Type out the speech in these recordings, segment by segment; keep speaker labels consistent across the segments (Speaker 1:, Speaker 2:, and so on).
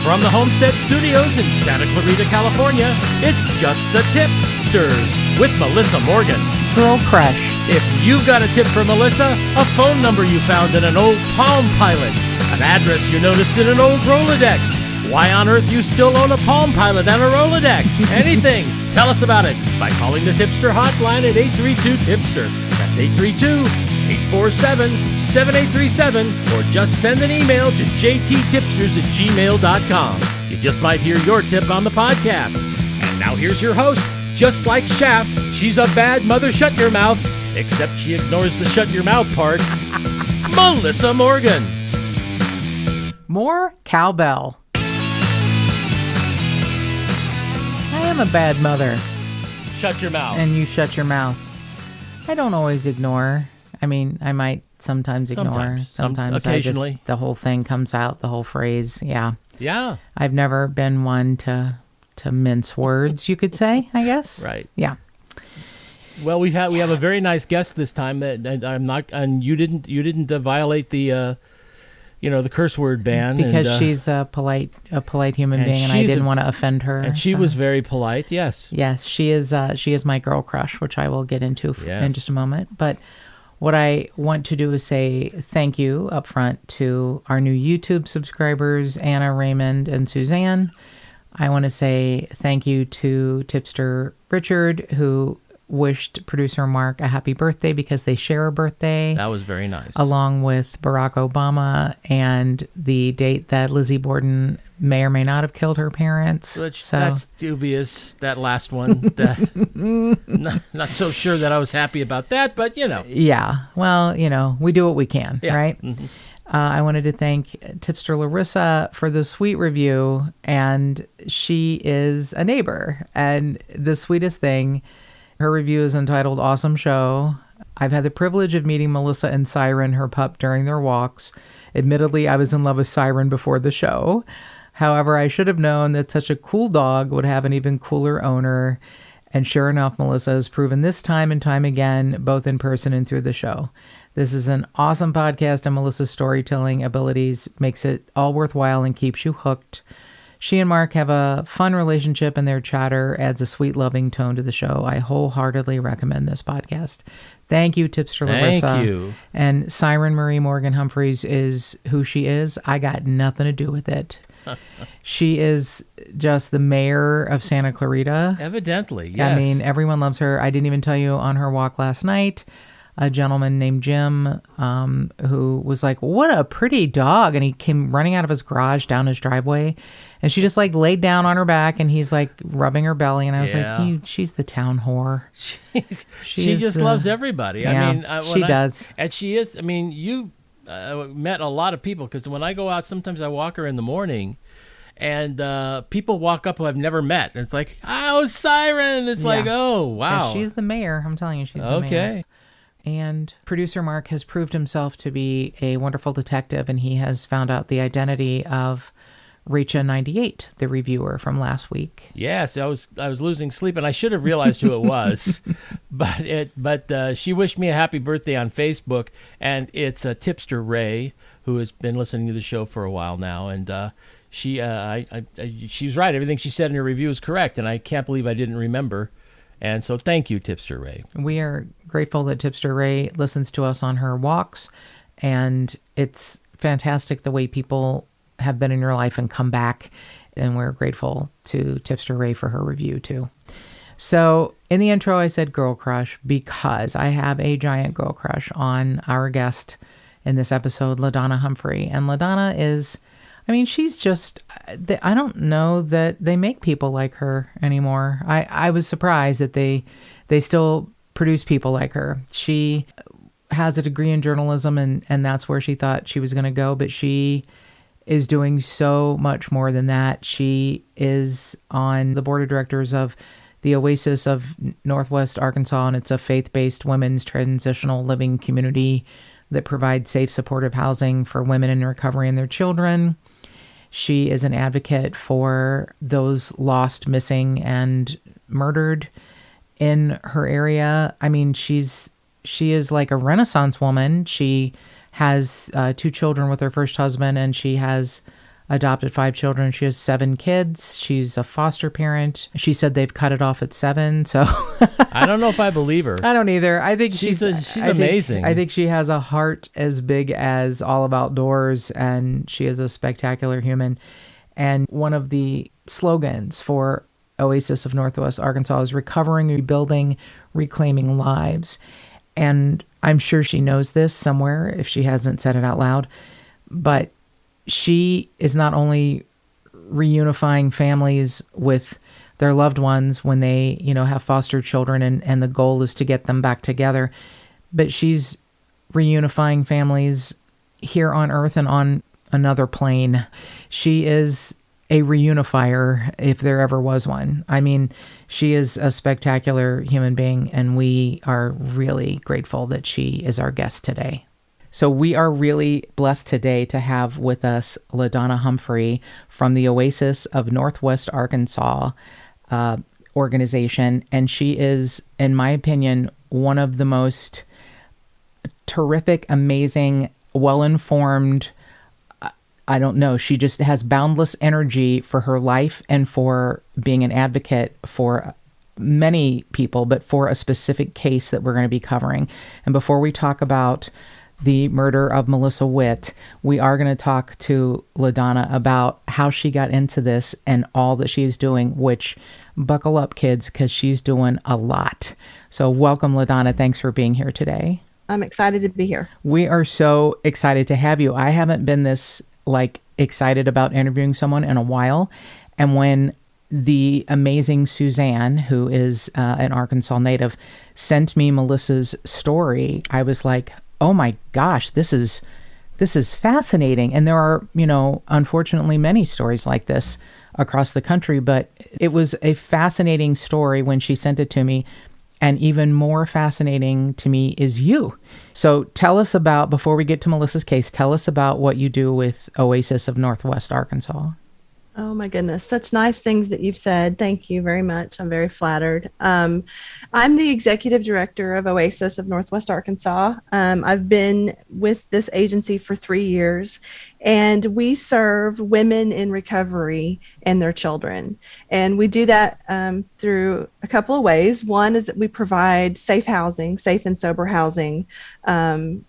Speaker 1: From the Homestead Studios in Santa Clarita, California, it's Just the Tip-Sters with Melissa Morgan.
Speaker 2: Girl crush.
Speaker 1: If you've got a tip for Melissa, a phone number you found in an old Palm Pilot, an address you noticed in an old Rolodex, why on earth you still own a Palm Pilot and a Rolodex, anything, tell us about it by calling the Tipster hotline at 832-TIPSTER. That's 832-847-7837, or just send an email to jttipsters@gmail.com. You just might hear your tip on the podcast. And now here's your host. Just like Shaft, she's a bad mother shut your mouth, except she ignores the shut your mouth part. Melissa Morgan.
Speaker 2: More cowbell. I am a bad mother.
Speaker 1: Shut your mouth.
Speaker 2: And you shut your mouth. I don't always ignore. I mean, I might sometimes ignore. Sometimes
Speaker 1: occasionally.
Speaker 2: the whole thing comes out, the whole phrase. Yeah.
Speaker 1: Yeah.
Speaker 2: I've never been one to mince words, you could say, I guess.
Speaker 1: Right.
Speaker 2: Yeah.
Speaker 1: Well, we have a very nice guest this time that I'm not, and you didn't violate the the curse word ban
Speaker 2: because she's a polite human being, and I didn't want to offend her.
Speaker 1: And she was very polite. Yes.
Speaker 2: Yes, she is my girl crush, which I will get into in just a moment. But what I want to do is say thank you up front to our new YouTube subscribers, Anna, Raymond, and Suzanne. I want to say thank you to Tipster Richard, who wished producer Mark a happy birthday because they share a birthday.
Speaker 1: That was very nice.
Speaker 2: Along with Barack Obama and the date that Lizzie Borden may or may not have killed her parents.
Speaker 1: That's dubious, that last one. Not so sure that I was happy about that, but
Speaker 2: Yeah, well, we do what we can, right?
Speaker 1: Mm-hmm.
Speaker 2: I wanted to thank Tipster Larissa for the sweet review, and she is a neighbor. And the sweetest thing, her review is entitled Awesome Show. I've had the privilege of meeting Melissa and Siren, her pup, during their walks. Admittedly, I was in love with Siren before the show. However, I should have known that such a cool dog would have an even cooler owner. And sure enough, Melissa has proven this time and time again, both in person and through the show. This is an awesome podcast, and Melissa's storytelling abilities makes it all worthwhile and keeps you hooked. She and Mark have a fun relationship, and their chatter adds a sweet, loving tone to the show. I wholeheartedly recommend this podcast. Thank you, Tipster Larissa.
Speaker 1: Thank you.
Speaker 2: And Siren Marie Morgan Humphreys is who she is. I got nothing to do with it. She is just the mayor of Santa Clarita.
Speaker 1: Evidently, yes.
Speaker 2: I mean, everyone loves her. I didn't even tell you on her walk last night, a gentleman named Jim who was like, what a pretty dog. And he came running out of his garage down his driveway. And she just laid down on her back, and he's rubbing her belly. And I was like, she's the town whore.
Speaker 1: She just loves everybody.
Speaker 2: Yeah,
Speaker 1: I mean,
Speaker 2: she does.
Speaker 1: And she is, I mean, you met a lot of people, because when I go out, sometimes I walk her in the morning, and people walk up who I've never met. And it's like, oh, Siren. It's like, oh, wow.
Speaker 2: Yeah, she's the mayor. I'm telling you, she's the mayor.
Speaker 1: Okay.
Speaker 2: And producer Mark has proved himself to be a wonderful detective, and he has found out the identity of Rachel98, the reviewer from last week.
Speaker 1: Yes, I was losing sleep, and I should have realized who it was. But she wished me a happy birthday on Facebook, and it's Tipster Ray, who has been listening to the show for a while now, and she's right. Everything she said in her review is correct, and I can't believe I didn't remember. And so thank you, Tipster Ray.
Speaker 2: We are grateful that Tipster Ray listens to us on her walks, and it's fantastic the way people have been in your life and come back, and we're grateful to Tipster Ray for her review too. So in the intro, I said girl crush because I have a giant girl crush on our guest in this episode, Ladonna Humphrey. And Ladonna is, I mean, she's just, I don't know that they make people like her anymore. I was surprised that they still produce people like her. She has a degree in journalism, and that's where she thought she was going to go, but she is doing so much more than that. She is on the board of directors of the Oasis of Northwest Arkansas, and it's a faith-based women's transitional living community that provides safe, supportive housing for women in recovery and their children. She is an advocate for those lost, missing, and murdered in her area. I mean, she is like a Renaissance woman. She has 2 children with her first husband, and she has adopted 5 children. She has 7 kids. She's a foster parent. She said they've cut it off at 7. So
Speaker 1: I don't know if I believe her.
Speaker 2: I don't either. I think
Speaker 1: she's amazing.
Speaker 2: I think she has a heart as big as all of outdoors, and she is a spectacular human. And one of the slogans for Oasis of Northwest Arkansas is recovering, rebuilding, reclaiming lives. And I'm sure she knows this somewhere if she hasn't said it out loud, but she is not only reunifying families with their loved ones when they, have foster children and the goal is to get them back together, but she's reunifying families here on earth and on another plane. She is a reunifier if there ever was one. I mean, she is a spectacular human being, and we are really grateful that she is our guest today. So we are really blessed today to have with us Ladonna Humphrey from the Oasis of Northwest Arkansas organization. And she is, in my opinion, one of the most terrific, amazing, well-informed, I don't know. She just has boundless energy for her life and for being an advocate for many people, but for a specific case that we're going to be covering. And before we talk about the murder of Melissa Witt, we are going to talk to Ladonna about how she got into this and all that she is doing, which buckle up, kids, because she's doing a lot. So welcome, Ladonna. Thanks for being here today.
Speaker 3: I'm excited to be here.
Speaker 2: We are so excited to have you. I haven't been this excited about interviewing someone in a while. And when the amazing Suzanne, who is an Arkansas native, sent me Melissa's story, I was like, oh my gosh, this is fascinating. And there are, unfortunately many stories like this across the country, but it was a fascinating story when she sent it to me. And even more fascinating to me is you. So tell us about, before we get to Melissa's case, tell us about what you do with Oasis of Northwest Arkansas.
Speaker 3: Oh my goodness, such nice things that you've said. Thank you very much. I'm very flattered. I'm the executive director of Oasis of Northwest Arkansas. I've been with this agency for 3 years, and we serve women in recovery and their children. And we do that through a couple of ways. One is that we provide safe and sober housing on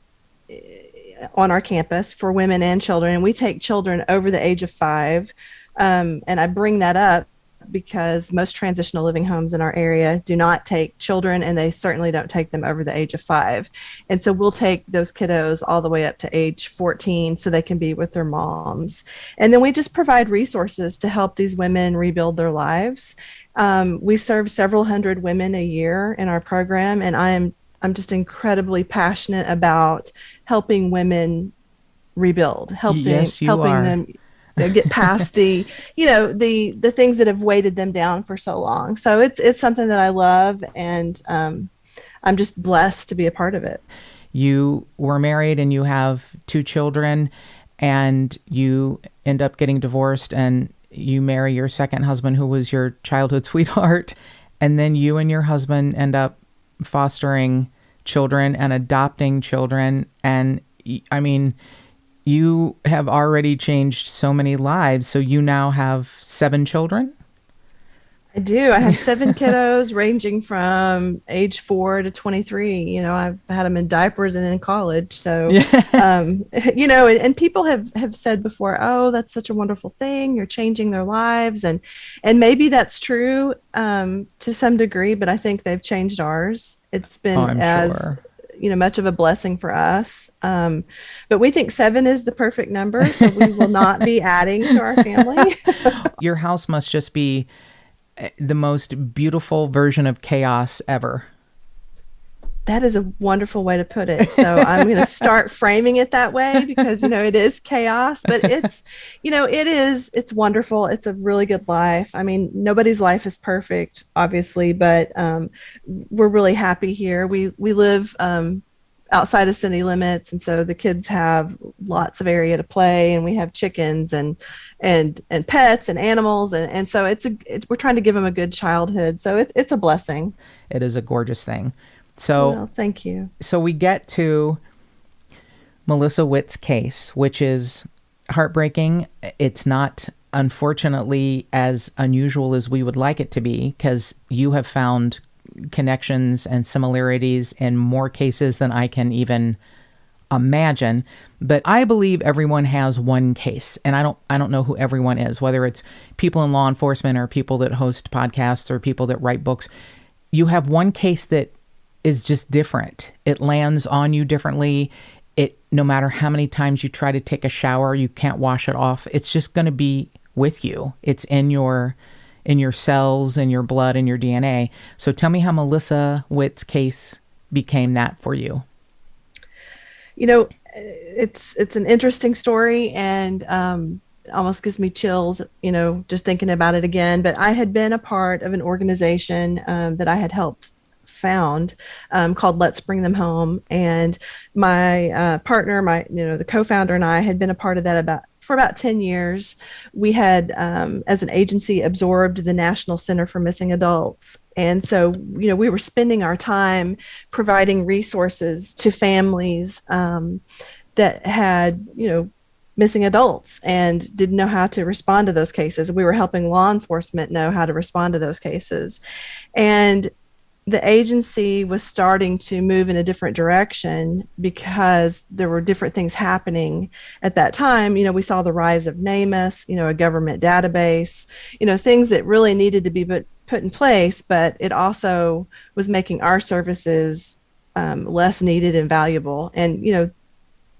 Speaker 3: our campus for women and children. And we take children over the age of 5. And I bring that up because most transitional living homes in our area do not take children, and they certainly don't take them over the age of 5. And so we'll take those kiddos all the way up to age 14 so they can be with their moms. And then we just provide resources to help these women rebuild their lives. We serve several hundred women a year in our program, and I'm just incredibly passionate about helping women rebuild, helping them get past the things that have weighted them down for so long. So it's something that I love, and I'm just blessed to be a part of it.
Speaker 2: You were married and you have 2 children, and you end up getting divorced, and you marry your second husband, who was your childhood sweetheart. And then you and your husband end up fostering children and adopting children. And I mean, you have already changed so many lives. So you now have 7 children?
Speaker 3: I do. I have 7 kiddos ranging from age 4 to 23. I've had them in diapers and in college. So, and people have said before, oh, that's such a wonderful thing. You're changing their lives. And maybe that's true to some degree, but I think they've changed ours. It's been sure. Much of a blessing for us. But we think 7 is the perfect number, so we will not be adding to our family.
Speaker 2: Your house must just be the most beautiful version of chaos ever.
Speaker 3: That is a wonderful way to put it. So I'm going to start framing it that way because, it is chaos, but it's wonderful. It's a really good life. I mean, nobody's life is perfect, obviously, but we're really happy here. We live outside of city limits, and so the kids have lots of area to play, and we have chickens and pets and animals, and so we're trying to give them a good childhood. So it's a blessing.
Speaker 2: It is a gorgeous thing. So
Speaker 3: thank you.
Speaker 2: So we get to Melissa Witt's case, which is heartbreaking. It's not, unfortunately, as unusual as we would like it to be, because you have found connections and similarities in more cases than I can even imagine. But I believe everyone has one case, and I don't know who everyone is, whether it's people in law enforcement or people that host podcasts or people that write books. You have one case that is just different. It lands on you differently. No matter how many times you try to take a shower, you can't wash it off. It's just going to be with you. It's in your cells, in your blood, in your DNA. So tell me how Melissa Witt's case became that for you.
Speaker 3: It's an interesting story, and it almost gives me chills, just thinking about it again. But I had been a part of an organization that I had helped found called Let's Bring Them Home, and my partner, the co-founder, and I had been a part of that for about 10 years. We had, as an agency, absorbed the National Center for Missing Adults. And so, we were spending our time providing resources to families that had, missing adults and didn't know how to respond to those cases. We were helping law enforcement know how to respond to those cases. And the agency was starting to move in a different direction because there were different things happening at that time. We saw the rise of NamUs, a government database, things that really needed to be put in place, but it also was making our services less needed and valuable. And,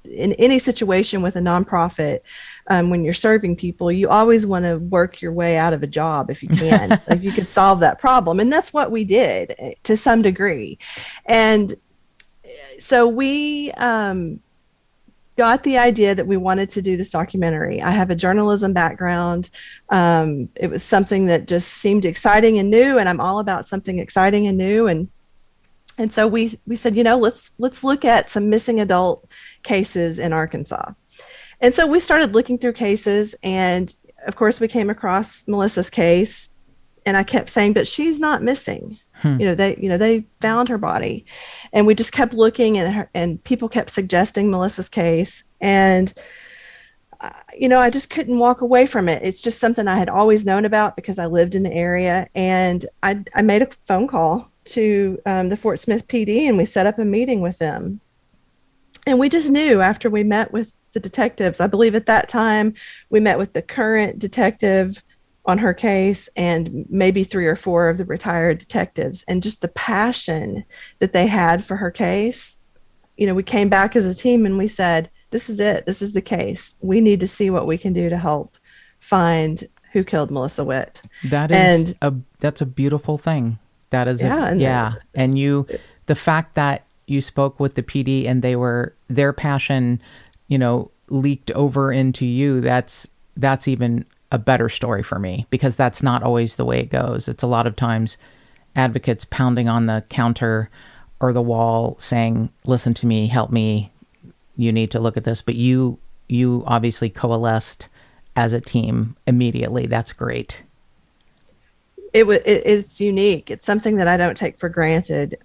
Speaker 3: in any situation with a nonprofit, when you're serving people, you always want to work your way out of a job if you can, if you could solve that problem. And that's what we did to some degree. And so we got the idea that we wanted to do this documentary. I have a journalism background. It was something that just seemed exciting and new, and I'm all about something exciting and new. And so we said, let's look at some missing adult cases in Arkansas. And so we started looking through cases, and of course we came across Melissa's case, and I kept saying, but she's not missing. They found her body, and we just kept looking at her, and people kept suggesting Melissa's case, and I just couldn't walk away from it. It's just something I had always known about because I lived in the area, and I made a phone call to the Fort Smith PD, and we set up a meeting with them. And we just knew after we met with the detectives, I believe at that time we met with the current detective on her case and maybe 3 or 4 of the retired detectives, and just the passion that they had for her case. We came back as a team and we said, this is it. This is the case. We need to see what we can do to help find who killed Melissa Witt.
Speaker 2: That's a beautiful thing. That is, And the fact that you spoke with the PD and their passion, leaked over into you, that's even a better story for me, because that's not always the way it goes. It's a lot of times advocates pounding on the counter or the wall saying, listen to me, help me, you need to look at this. But you obviously coalesced as a team immediately. That's great.
Speaker 3: It's unique. It's something that I don't take for granted.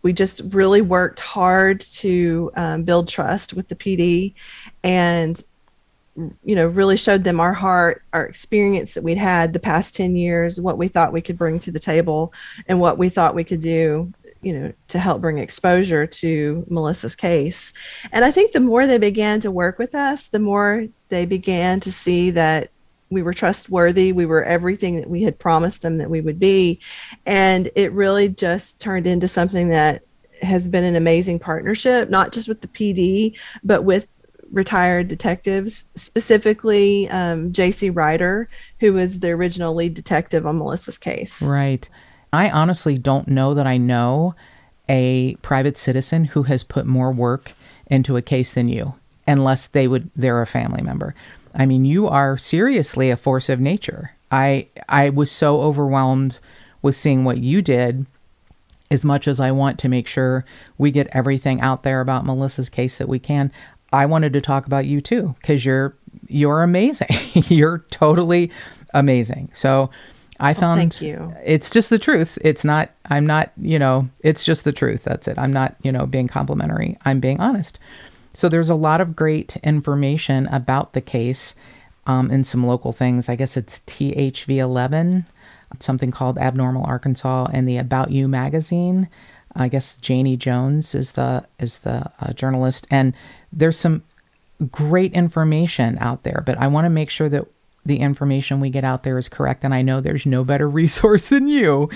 Speaker 3: We just really worked hard to build trust with the PD, and really showed them our heart, our experience that we'd had the past 10 years, what we thought we could bring to the table, and what we thought we could do, to help bring exposure to Melissa's case. And I think the more they began to work with us, the more they began to see that we were trustworthy. We were everything that we had promised them that we would be. And it really just turned into something that has been an amazing partnership, not just with the PD, but with retired detectives, specifically J.C. Ryder, who was the original lead detective on Melissa's case.
Speaker 2: Right. I honestly don't know that I know a private citizen who has put more work into a case than you, unless they're a family member. I mean, you are seriously a force of nature. I was so overwhelmed with seeing what you did. As much as I want to make sure we get everything out there about Melissa's case that we can, I wanted to talk about you too, because you're amazing. You're totally amazing. So I found,
Speaker 3: thank you.
Speaker 2: It's just the truth. It's just the truth. That's it. I'm not, being complimentary. I'm being honest. So there's a lot of great information about the case and some local things. I guess it's THV11, something called Abnormal Arkansas, and the About You magazine. I guess Janie Jones is the journalist, and there's some great information out there. But I want to make sure that the information we get out there is correct, and I know there's no better resource than you.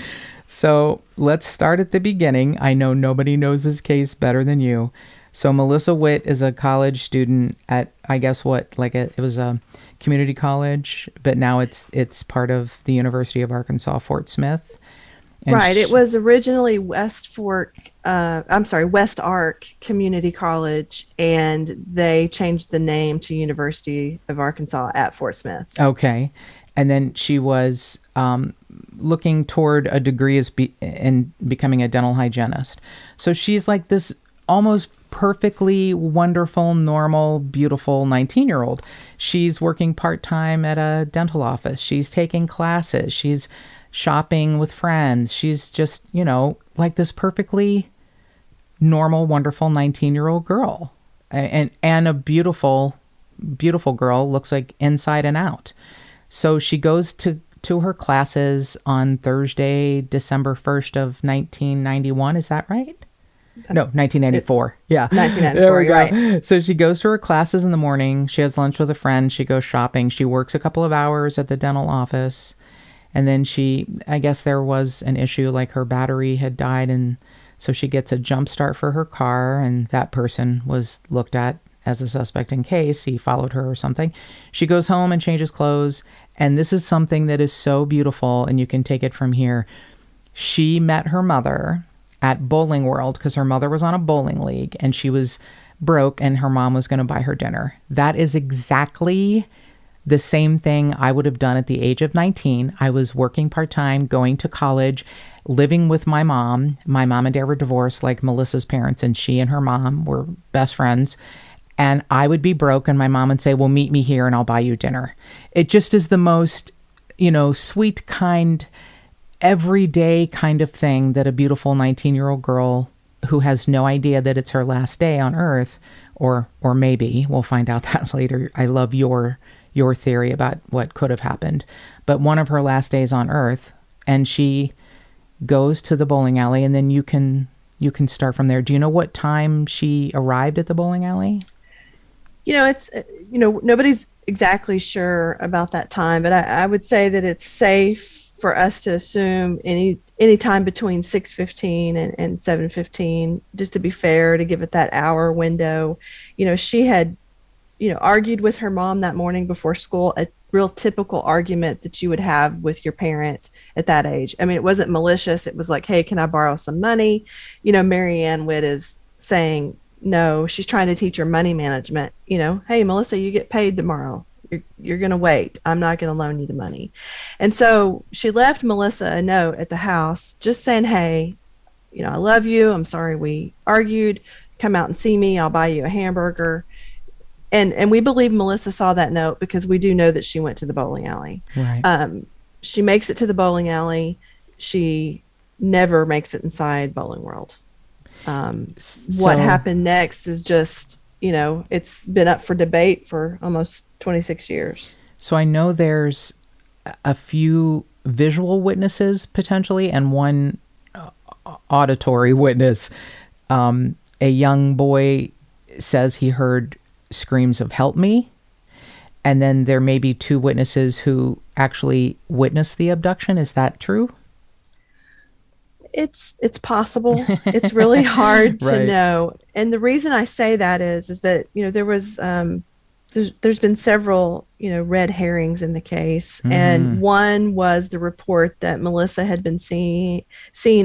Speaker 2: So let's start at the beginning. I know nobody knows this case better than you. So Melissa Witt is a college student at, I guess it was a community college, but now it's part of the University of Arkansas, Fort Smith. And
Speaker 3: right. It was originally West Ark Community College, and they changed the name to University of Arkansas at Fort Smith.
Speaker 2: Okay. And then she was looking toward a degree in becoming a dental hygienist. So she's like this almost perfectly wonderful, normal, beautiful 19-year-old. She's working part-time at a dental office. She's taking classes. She's shopping with friends. She's just, like this perfectly normal, wonderful 19-year-old girl. And a beautiful, beautiful girl, looks like inside and out. So she goes to her classes on Thursday, December 1st of 1991. Is that right? No, 1994. Yeah.
Speaker 3: 1994,
Speaker 2: there we go.
Speaker 3: right.
Speaker 2: So she goes to her classes in the morning. She has lunch with a friend. She goes shopping. She works a couple of hours at the dental office. And then I guess there was an issue, like her battery had died. And so she gets a jump start for her car. And that person was looked at as a suspect in case he followed her or something. She goes home and changes clothes. And this is something that is so beautiful. And you can take it from here. She met her mother at Bowling World because her mother was on a bowling league and she was broke and her mom was going to buy her dinner. That is exactly the same thing I would have done at the age of 19. I was working part-time, going to college, living with my mom. My mom and dad were divorced like Melissa's parents, and she and her mom were best friends. And I would be broke and my mom would say, well, meet me here and I'll buy you dinner. It just is the most, sweet, kind, everyday kind of thing that a beautiful 19-year-old girl who has no idea that it's her last day on earth, or maybe we'll find out that later. I love your theory about what could have happened, but one of her last days on earth, and she goes to the bowling alley, and then you can start from there. Do you know what time she arrived at the bowling alley?
Speaker 3: It's nobody's exactly sure about that time, but I would say that it's safe for us to assume any time between 6:15 and 7:15, just to be fair, to give it that hour window. She had, argued with her mom that morning before school, a real typical argument that you would have with your parents at that age. I mean, it wasn't malicious. It was like, hey, can I borrow some money? Mary Ann Witt is saying, no, she's trying to teach her money management. Hey, Melissa, you get paid tomorrow. You're going to wait. I'm not going to loan you the money. And so she left Melissa a note at the house just saying, hey, I love you. I'm sorry we argued. Come out and see me. I'll buy you a hamburger. And we believe Melissa saw that note because we do know that she went to the bowling alley.
Speaker 2: Right.
Speaker 3: She makes it to the bowling alley. She never makes it inside Bowling World. What happened next is just, it's been up for debate for almost 26 years. So
Speaker 2: I know there's a few visual witnesses potentially and one auditory witness. A young boy says he heard screams of help me. And then there may be two witnesses who actually witnessed the abduction. Is that true?
Speaker 3: It's possible. It's really hard to know. And the reason I say that is that, there was, there's been several, red herrings in the case. Mm-hmm. And one was the report that Melissa had been seen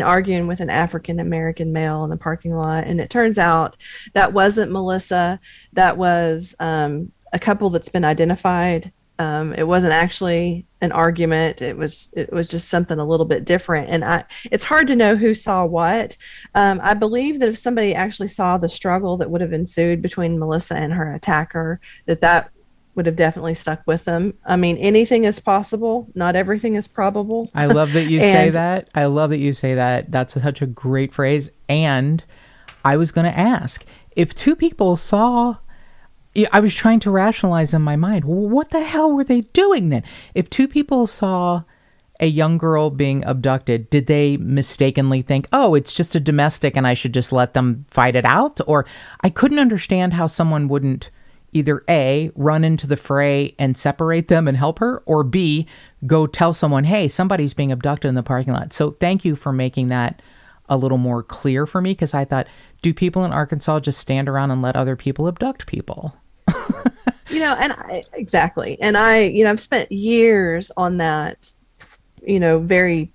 Speaker 3: arguing with an African-American male in the parking lot. And it turns out that wasn't Melissa. That was a couple that's been identified. It wasn't actually an argument. It was just something a little bit different. And it's hard to know who saw what. I believe that if somebody actually saw the struggle that would have ensued between Melissa and her attacker, that would have definitely stuck with them. I mean, anything is possible. Not everything is probable.
Speaker 2: I love that you say that. I love that you say that. That's such a great phrase. And I was going to ask, if two people saw, I was trying to rationalize in my mind, well, what the hell were they doing then? If two people saw a young girl being abducted, did they mistakenly think, oh, it's just a domestic and I should just let them fight it out? Or I couldn't understand how someone wouldn't either A, run into the fray and separate them and help her, or B, go tell someone, hey, somebody's being abducted in the parking lot. So thank you for making that a little more clear for me, because I thought, do people in Arkansas just stand around and let other people abduct people?
Speaker 3: Exactly. And I've spent years on that, very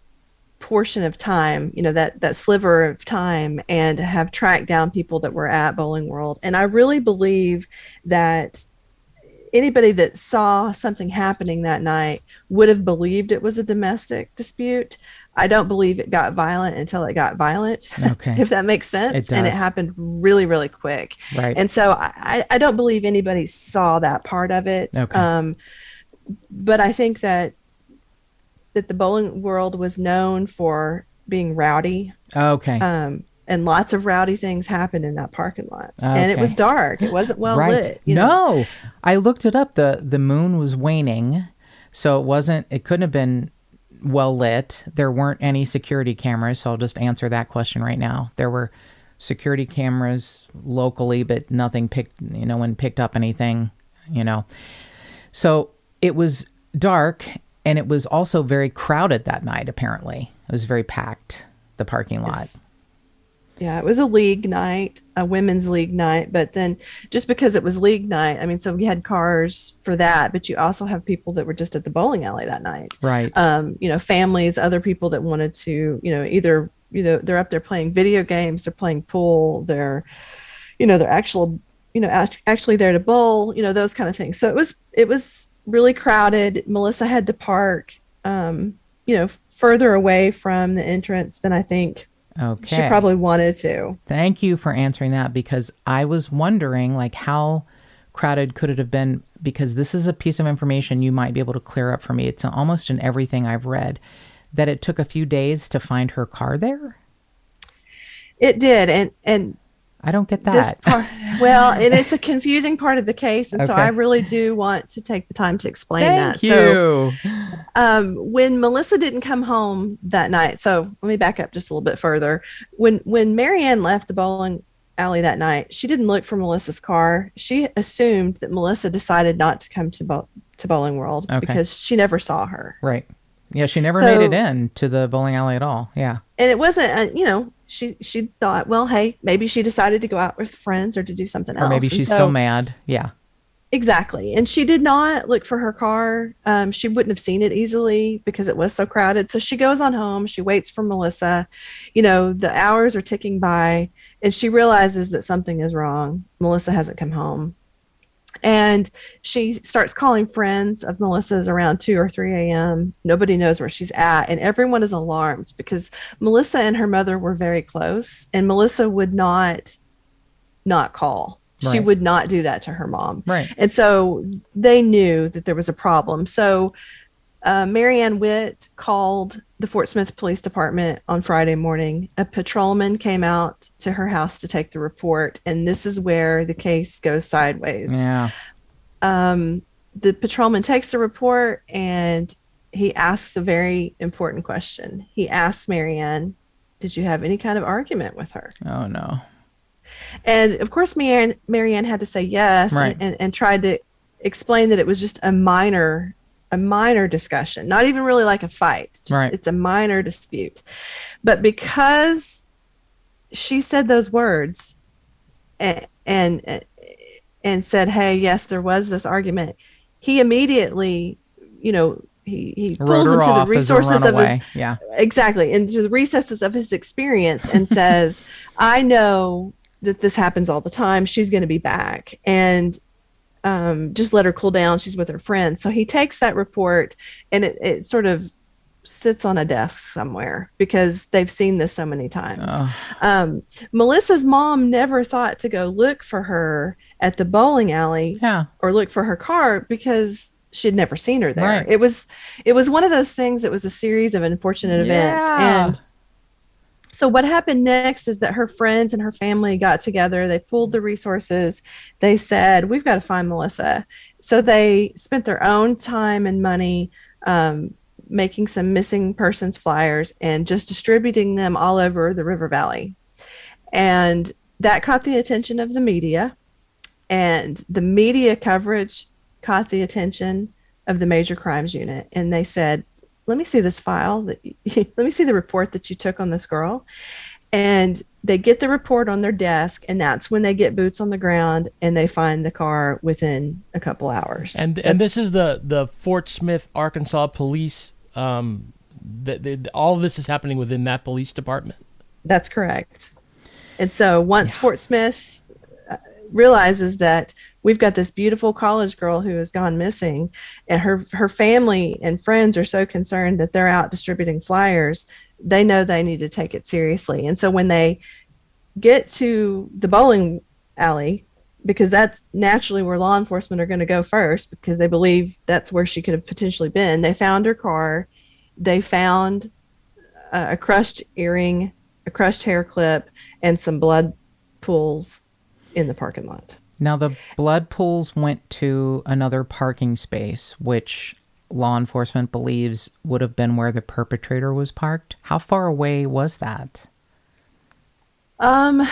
Speaker 3: portion of time, that sliver of time, and have tracked down people that were at Bowling World. And I really believe that anybody that saw something happening that night would have believed it was a domestic dispute. I don't believe it got violent until it got violent,
Speaker 2: okay.
Speaker 3: if that makes sense.
Speaker 2: It does.
Speaker 3: And it happened really, really quick.
Speaker 2: Right.
Speaker 3: And so I don't believe anybody saw that part of it.
Speaker 2: Okay.
Speaker 3: But I think that the Bowling World was known for being rowdy.
Speaker 2: Okay.
Speaker 3: And lots of rowdy things happened in that parking lot. Okay. And it was dark. It wasn't well lit.
Speaker 2: No, I looked it up. The moon was waning, so it couldn't have been well lit. There weren't any security cameras, so I'll just answer that question right now. There were security cameras locally, but nothing picked up anything, So it was dark, and it was also very crowded that night, apparently. It was very packed, the parking lot.
Speaker 3: Yes. Yeah, it was a league night, a women's league night. But then just because it was league night, so we had cars for that, but you also have people that were just at the bowling alley that night.
Speaker 2: Right.
Speaker 3: Families, other people that wanted to, either, they're up there playing video games, they're playing pool, they're actually there to bowl, those kind of things. So it was really crowded. Melissa had to park, further away from the entrance than I think
Speaker 2: okay.
Speaker 3: she probably wanted to.
Speaker 2: Thank you for answering that, because I was wondering, how crowded could it have been? Because this is a piece of information you might be able to clear up for me. It's almost in everything I've read, that it took a few days to find her car there. It did, and I don't get that.
Speaker 3: And it's a confusing part of the case, and so I really do want to take the time to explain that.
Speaker 2: Thank you.
Speaker 3: So, when Melissa didn't come home that night, so let me back up just a little bit further. When Marianne left the bowling alley that night, she didn't look for Melissa's car. She assumed that Melissa decided not to come to Bowling World because she never saw her.
Speaker 2: Right. Yeah, she never made it in to the bowling alley at all. Yeah.
Speaker 3: And it wasn't, she thought, well, hey, maybe she decided to go out with friends or to do something else.
Speaker 2: Or maybe she's still mad. Yeah.
Speaker 3: Exactly. And she did not look for her car. She wouldn't have seen it easily because it was so crowded. So she goes on home. She waits for Melissa. The hours are ticking by, and she realizes that something is wrong. Melissa hasn't come home. And she starts calling friends of Melissa's around 2 or 3 a.m. Nobody knows where she's at. And everyone is alarmed because Melissa and her mother were very close. And Melissa would not call. Right. She would not do that to her mom.
Speaker 2: Right.
Speaker 3: And so they knew that there was a problem. So Marianne Witt called the Fort Smith Police Department on Friday morning. A patrolman came out to her house to take the report, and this is where the case goes sideways.
Speaker 2: Yeah.
Speaker 3: The patrolman takes the report, and he asks a very important question. He asks Marianne, did you have any kind of argument with her?
Speaker 2: Oh, no.
Speaker 3: And, of course, Marianne had to say yes,
Speaker 2: right.
Speaker 3: and tried to explain that it was just a minor discussion, not even really like a fight.
Speaker 2: Right.
Speaker 3: It's a minor dispute. But because she said those words and said, hey, yes, there was this argument, he immediately, he pulls into the resources of his, exactly, into the recesses of his experience and says, I know that this happens all the time. She's going to be back. And just let her cool down. She's with her friends. So he takes that report, and it sort of sits on a desk somewhere because they've seen this so many times. Melissa's mom never thought to go look for her at the bowling alley or look for her car because she'd never seen her there.
Speaker 2: Right.
Speaker 3: It was one of those things that was a series of unfortunate events. And So what happened next is that her friends and her family got together. They pooled the resources. They said, we've got to find Melissa. So they spent their own time and money making some missing persons flyers and just distributing them all over the River Valley. And that caught the attention of the media. And the media coverage caught the attention of the Major Crimes Unit. And they said, let me see this file. Let me see the report that you took on this girl. And they get the report on their desk, and that's when they get boots on the ground and they find the car within a couple hours.
Speaker 1: And this is the Fort Smith, Arkansas police. All of this is happening within that police department.
Speaker 3: That's correct. And so once Fort Smith realizes that we've got this beautiful college girl who has gone missing, and her family and friends are so concerned that they're out distributing flyers, they know they need to take it seriously. And so when they get to the bowling alley, because that's naturally where law enforcement are going to go first, because they believe that's where she could have potentially been, they found her car. They found a crushed earring, a crushed hair clip, and some blood pools in the parking lot.
Speaker 2: Now, the blood pools went to another parking space, which law enforcement believes would have been where the perpetrator was parked. How far away was that?
Speaker 3: I'm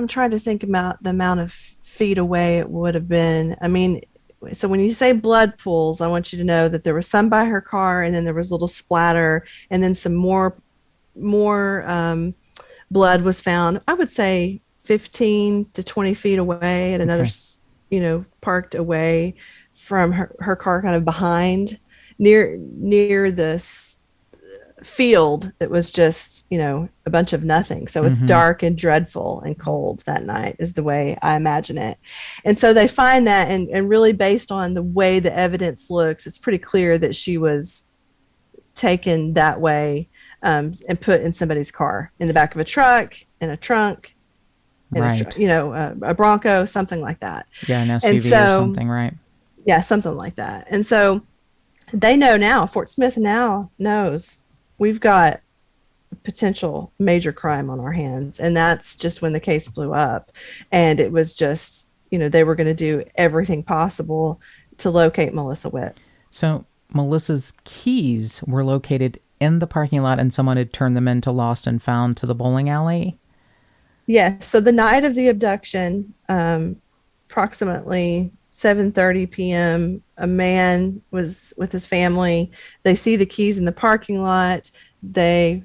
Speaker 3: trying to think about the amount of feet away it would have been. I mean, so when you say blood pools, I want you to know that there was some by her car, and then there was a little splatter, and then some more blood was found. I would say 15 to 20 feet away at another, parked away from her car, kind of behind, near the field that was just, a bunch of nothing. So it's dark and dreadful and cold that night is the way I imagine it. And so they find that, and really based on the way the evidence looks, it's pretty clear that she was taken that way and put in somebody's car, in the back of a truck, in a trunk,
Speaker 2: Right.
Speaker 3: A Bronco, something like that.
Speaker 2: Yeah, an SUV or something, right?
Speaker 3: Yeah, something like that. And so they know now, Fort Smith now knows we've got potential major crime on our hands. And that's just when the case blew up. And it was just, they were going to do everything possible to locate Melissa Witt.
Speaker 2: So Melissa's keys were located in the parking lot, and someone had turned them into lost and found to the bowling alley?
Speaker 3: Yeah, so the night of the abduction, approximately 7:30 p.m., a man was with his family. They see the keys in the parking lot. They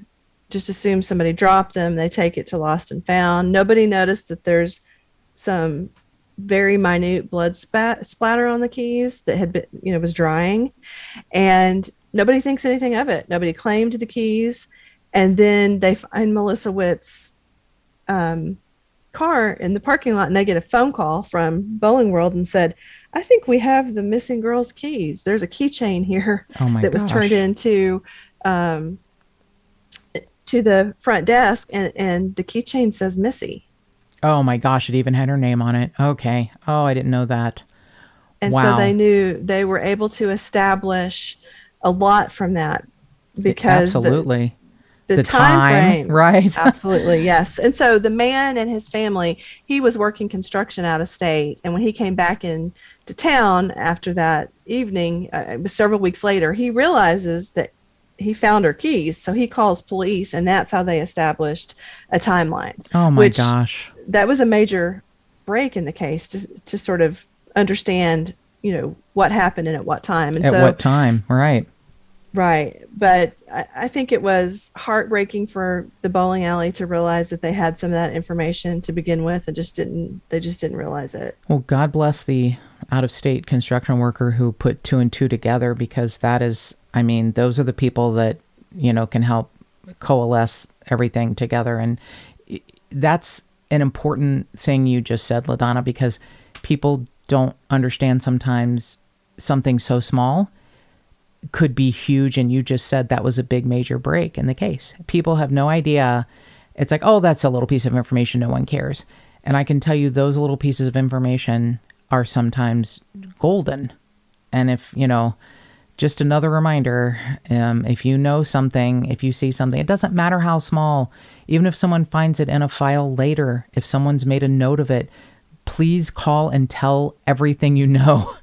Speaker 3: just assume somebody dropped them. They take it to lost and found. Nobody noticed that there's some very minute blood splatter on the keys that had been, was drying. And nobody thinks anything of it. Nobody claimed the keys. And then they find Melissa Witt's car in the parking lot, and they get a phone call from Bowling World and said, I think we have the missing girl's keys. There's a keychain here that was turned into to the front desk, and the keychain says Missy.
Speaker 2: Oh my gosh, it even had her name on it. Okay. Oh, I didn't know that.
Speaker 3: And
Speaker 2: wow.
Speaker 3: So they knew, they were able to establish a lot from that, because
Speaker 2: absolutely.
Speaker 3: The time frame,
Speaker 2: right?
Speaker 3: Absolutely, yes. And so the man and his family, he was working construction out of state, and when he came back into town after that evening, it was several weeks later, he realizes that he found her keys. So he calls police, and that's how they established a timeline.
Speaker 2: Oh my gosh,
Speaker 3: that was a major break in the case to sort of understand, what happened and at what time. And
Speaker 2: what time, right?
Speaker 3: Right. But I think it was heartbreaking for the bowling alley to realize that they had some of that information to begin with, and they just didn't realize it.
Speaker 2: Well, God bless the out-of-state construction worker who put two and two together, because that is, those are the people that, can help coalesce everything together. And that's an important thing you just said, Ladonna, because people don't understand sometimes something so small could be huge, and you just said that was a big major break in the case. People have no idea. It's like, oh, that's a little piece of information, no one cares. And I can tell you those little pieces of information are sometimes golden. And if, just another reminder, if you know something, if you see something, it doesn't matter how small, even if someone finds it in a file later, if someone's made a note of it, please call and tell everything you know.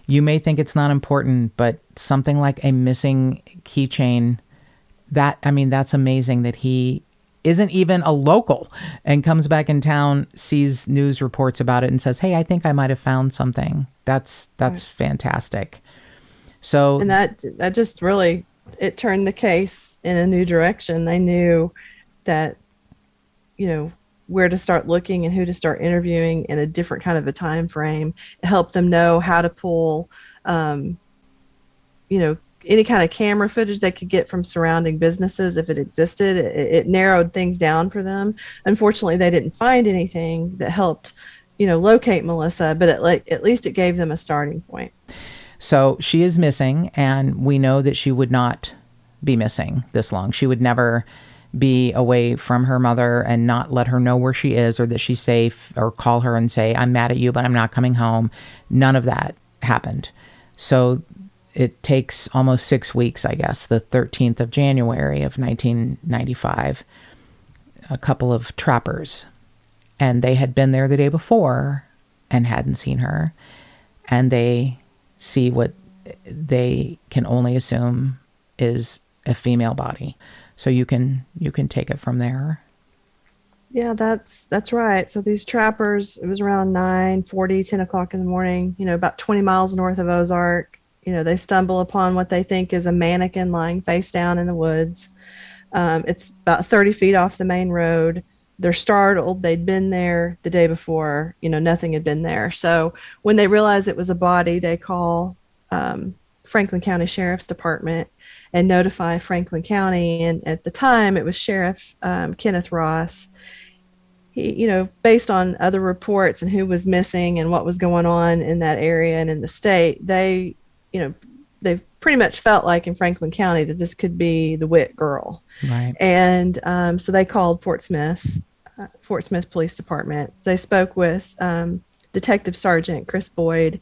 Speaker 2: You may think it's not important, but something like a missing keychain, that's amazing that he isn't even a local and comes back in town, sees news reports about it and says, hey, I think I might have found something. That's right. Fantastic. So,
Speaker 3: and that just really, it turned the case in a new direction. They knew that, where to start looking and who to start interviewing in a different kind of a time frame. It helped them know how to pull, any kind of camera footage they could get from surrounding businesses if it existed. It narrowed things down for them. Unfortunately, they didn't find anything that helped, locate Melissa, but at least it gave them a starting point.
Speaker 2: So she is missing, and we know that she would not be missing this long. She would never be away from her mother and not let her know where she is or that she's safe, or call her and say, I'm mad at you, but I'm not coming home. None of that happened. So it takes almost 6 weeks, I guess, the 13th of January of 1995, a couple of trappers, and they had been there the day before and hadn't seen her, and they see what they can only assume is a female body. So you can take it from there.
Speaker 3: Yeah, that's right. So these trappers, it was around 9:40, 10 o'clock in the morning, about 20 miles north of Ozark. They stumble upon what they think is a mannequin lying face down in the woods. It's about 30 feet off the main road. They're startled. They'd been there the day before. Nothing had been there. So when they realize it was a body, they call Franklin County Sheriff's Department and notify Franklin County. And at the time, it was Sheriff Kenneth Ross. He, based on other reports and who was missing and what was going on in that area and in the state, they pretty much felt like in Franklin County that this could be the Witt girl.
Speaker 2: Right.
Speaker 3: And so they called Fort Smith Police Department. They spoke with Detective Sergeant Chris Boyd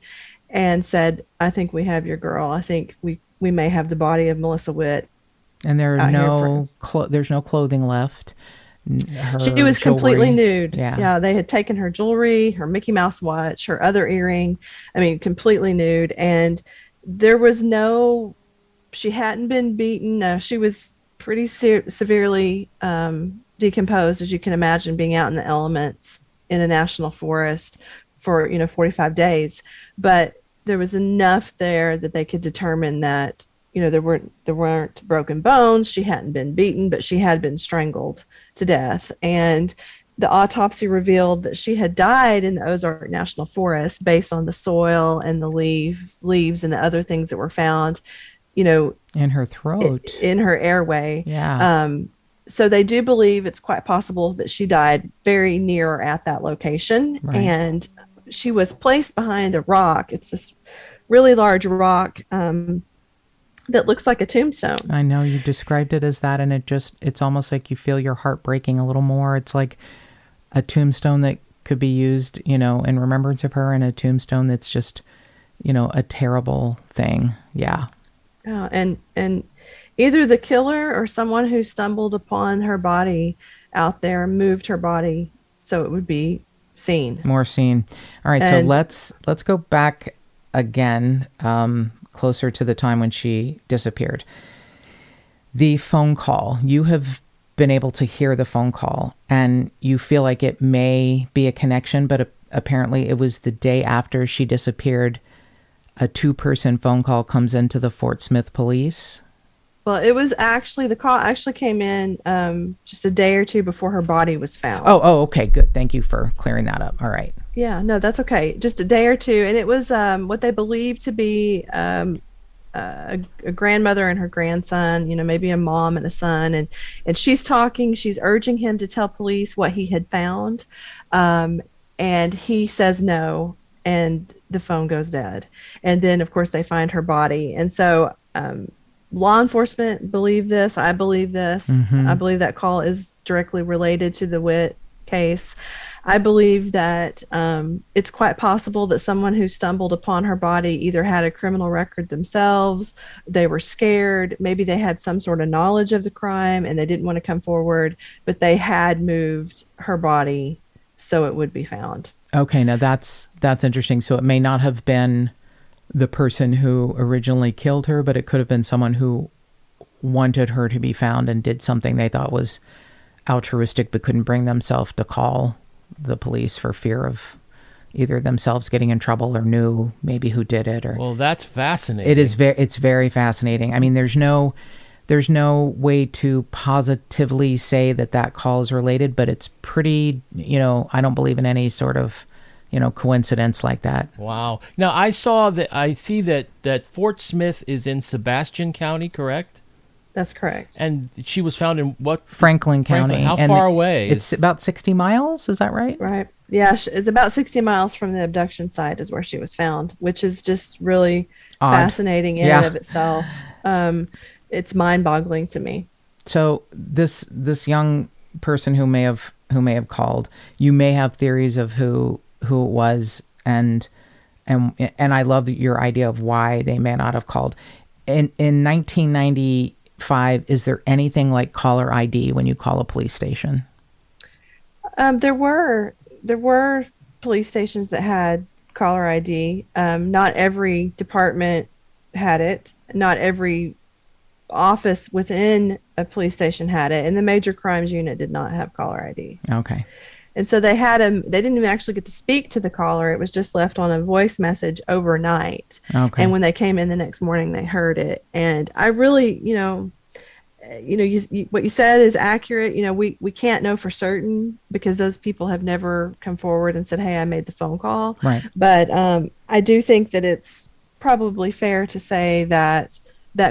Speaker 3: and said, I think we have your girl. I think we may have the body of Melissa Witt.
Speaker 2: And there are there's no clothing left.
Speaker 3: She was
Speaker 2: jewelry.
Speaker 3: Completely nude.
Speaker 2: Yeah,
Speaker 3: they had taken her jewelry, her Mickey Mouse watch, her other earring. Completely nude. And there was she hadn't been beaten. No, she was pretty severely decomposed, as you can imagine, being out in the elements in a national forest for 45 days. But there was enough there that they could determine that there weren't broken bones. She hadn't been beaten, but she had been strangled to death. And the autopsy revealed that she had died in the Ozark National Forest based on the soil and the leaves and the other things that were found,
Speaker 2: in her throat,
Speaker 3: in her airway.
Speaker 2: Yeah.
Speaker 3: So they do believe it's quite possible that she died very near or at that location.
Speaker 2: Right.
Speaker 3: And she was placed behind a rock. It's this really large rock that looks like a tombstone.
Speaker 2: I know you described it as that, and it's almost like you feel your heart breaking a little more. It's like a tombstone that could be used, in remembrance of her, and a tombstone that's just, a terrible thing. Yeah.
Speaker 3: And either the killer or someone who stumbled upon her body out there moved her body so it would be seen. More seen.
Speaker 2: All right, so let's go back again, closer to the time when she disappeared. The phone call. You have been able to hear the phone call, and you feel like it may be a connection, but apparently it was the day after she disappeared. A 2-person phone call comes into the Fort Smith police.
Speaker 3: Well, it was the call actually came in just a day or two before her body was found.
Speaker 2: Oh, okay, good. Thank you for clearing that up. All right.
Speaker 3: Yeah, no, that's okay. Just a day or two. And it was what they believed to be a grandmother and her grandson, maybe a mom and a son. And she's urging him to tell police what he had found. And he says no, and the phone goes dead. And then, of course, they find her body. And so law enforcement believe this. I believe this.
Speaker 2: Mm-hmm.
Speaker 3: I believe that call is directly related to the Witt case. I believe that it's quite possible that someone who stumbled upon her body either had a criminal record themselves, they were scared, maybe they had some sort of knowledge of the crime and they didn't want to come forward, but they had moved her body so it would be found.
Speaker 2: Okay, now that's interesting. So it may not have been the person who originally killed her, but it could have been someone who wanted her to be found and did something they thought was altruistic but couldn't bring themselves to call the police for fear of either themselves getting in trouble or knew maybe who did it. Or
Speaker 1: Well, that's fascinating.
Speaker 2: it's very fascinating. I mean, there's no way to positively say that call is related, but it's pretty, I don't believe in any sort of, coincidence like that.
Speaker 1: Wow. Now, I see that Fort Smith is in Sebastian County, correct?
Speaker 3: That's correct.
Speaker 1: And she was found in what?
Speaker 2: Franklin County.
Speaker 1: How far away?
Speaker 2: It's about 60 miles. Is that right?
Speaker 3: Right. Yeah, it's about 60 miles from the abduction site is where she was found, which is just really fascinating in and of itself. It's mind-boggling to me.
Speaker 2: So this young person who may have called, you may have theories of who it was, and I love your idea of why they may not have called. In 1995, is there anything like caller ID when you call a police station? There
Speaker 3: were police stations that had caller ID. Not every department had it. Not every office within a police station had it, and the major crimes unit did not have caller ID.
Speaker 2: Okay.
Speaker 3: And so they didn't even actually get to speak to the caller. It was just left on a voice message overnight.
Speaker 2: Okay.
Speaker 3: And when they came in the next morning, they heard it. And I really, what you said is accurate. We can't know for certain because those people have never come forward and said, hey, I made the phone call.
Speaker 2: Right.
Speaker 3: But I do think that it's probably fair to say that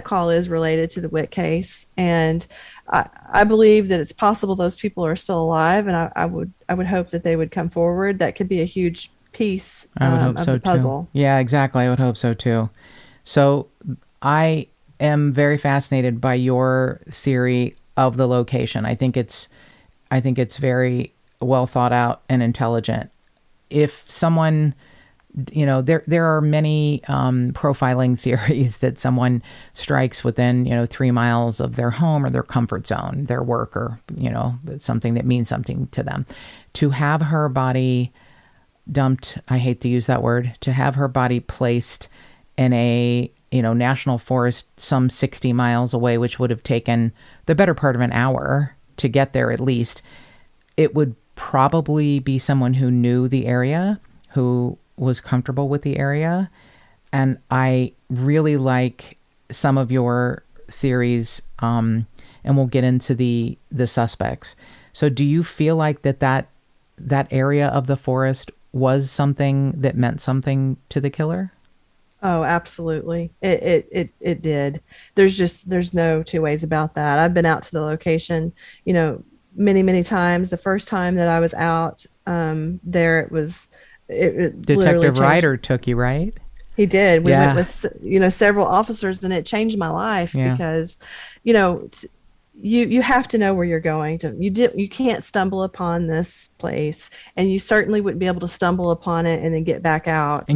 Speaker 3: call is related to the Witt case. And I believe that it's possible those people are still alive, and I would hope that they would come forward. That could be a huge piece of the puzzle.
Speaker 2: Too. Yeah, exactly. I would hope so too. So I am very fascinated by your theory of the location. I think it's very well thought out and intelligent. If someone, there are many profiling theories that someone strikes within 3 miles of their home or their comfort zone, their work, or something that means something to them. To have her body dumped, I hate to use that word, to have her body placed in a national forest some 60 miles away, which would have taken the better part of an hour to get there at least, it would probably be someone who knew the area, who was comfortable with the area. And I really like some of your theories, and we'll get into the suspects. So do you feel like that area of the forest was something that meant something to the killer?
Speaker 3: Oh, absolutely. It did. There's no two ways about that. I've been out to the location, many, many times. The first time that I was out there, it
Speaker 2: Detective Ryder took you, right?
Speaker 3: He did. We went with several officers, and it changed my life because you have to know where you're going to. You can't stumble upon this place, and you certainly wouldn't be able to stumble upon it and then get back out.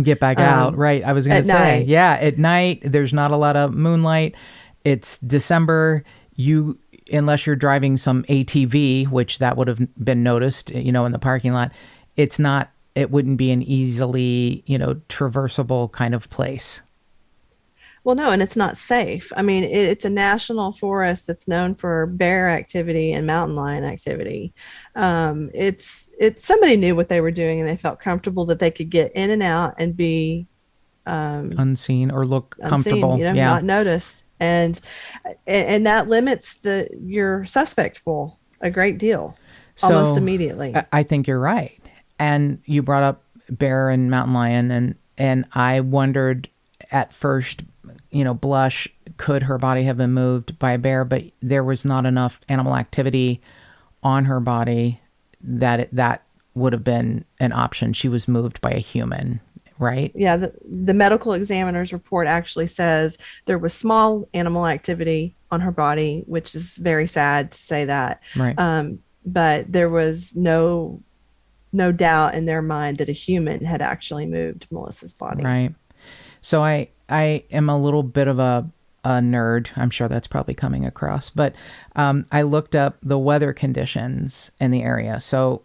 Speaker 2: Right. I was going to say, at night there's not a lot of moonlight. It's December. Unless you're driving some ATV, which that would have been noticed, in the parking lot, it wouldn't be an easily, traversable kind of place.
Speaker 3: Well, no, and it's not safe. I mean, it's a national forest that's known for bear activity and mountain lion activity. It's somebody knew what they were doing, and they felt comfortable that they could get in and out and be
Speaker 2: unseen or look comfortable,
Speaker 3: not noticed, and that limits your suspect pool a great deal, almost immediately.
Speaker 2: I think you're right. And you brought up bear and mountain lion, and I wondered at first, blush, could her body have been moved by a bear? But there was not enough animal activity on her body that would have been an option. She was moved by a human, right?
Speaker 3: Yeah, the medical examiner's report actually says there was small animal activity on her body, which is very sad to say that.
Speaker 2: Right.
Speaker 3: but there was no doubt in their mind that a human had actually moved Melissa's body.
Speaker 2: Right. So I am a little bit of a nerd. I'm sure that's probably coming across, but I looked up the weather conditions in the area. So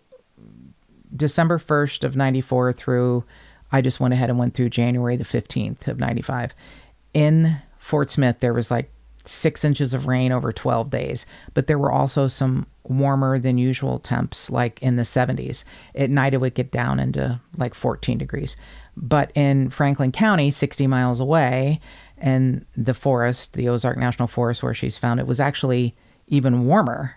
Speaker 2: December 1st of 94 through, I just went ahead and went through January the 15th of 95. In Fort Smith, there was like 6 inches of rain over 12 days, but there were also some warmer than usual temps, like in the 70s. At night, it would get down into like 14 degrees. But in Franklin County, 60 miles away, and the forest, the Ozark National Forest where she's found, it was actually even warmer.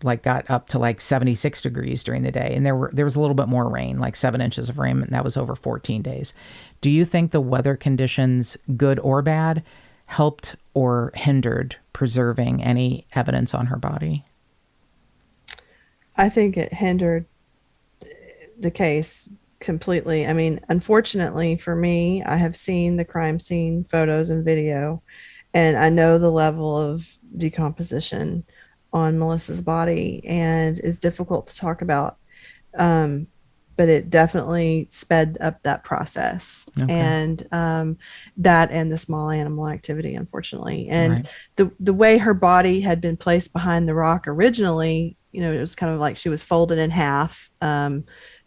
Speaker 2: Like got up to like 76 degrees during the day. And there was a little bit more rain, like 7 inches of rain, and that was over 14 days. Do you think the weather conditions, good or bad, helped or hindered preserving any evidence on her body?
Speaker 3: I think it hindered the case completely. I mean, unfortunately for me, I have seen the crime scene photos and video, and I know the level of decomposition on Melissa's body, and it's difficult to talk about. But it definitely sped up that process. Okay. And that and the small animal activity, unfortunately. And the way her body had been placed behind the rock originally, it was kind of like she was folded in half.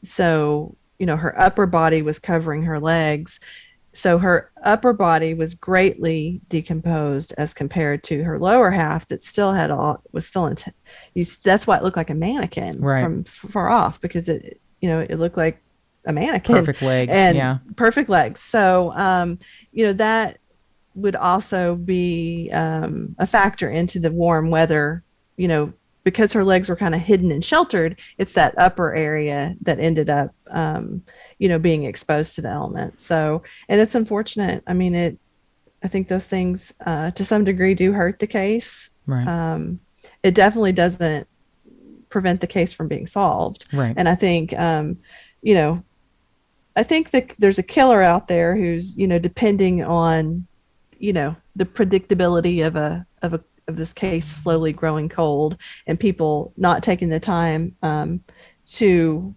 Speaker 3: So, her upper body was covering her legs. So her upper body was greatly decomposed as compared to her lower half that still had that's why it looked like a mannequin from far off, because it looked like a mannequin.
Speaker 2: Perfect legs. And
Speaker 3: perfect legs. So, that would also be a factor into the warm weather, because her legs were kind of hidden and sheltered. It's that upper area that ended up, being exposed to the element. So, and it's unfortunate. I mean, I think those things, to some degree, do hurt the case.
Speaker 2: Right.
Speaker 3: It definitely doesn't prevent the case from being solved.
Speaker 2: Right.
Speaker 3: And I think, I think that there's a killer out there who's, depending on, the predictability of this case slowly growing cold, and people not taking the time to,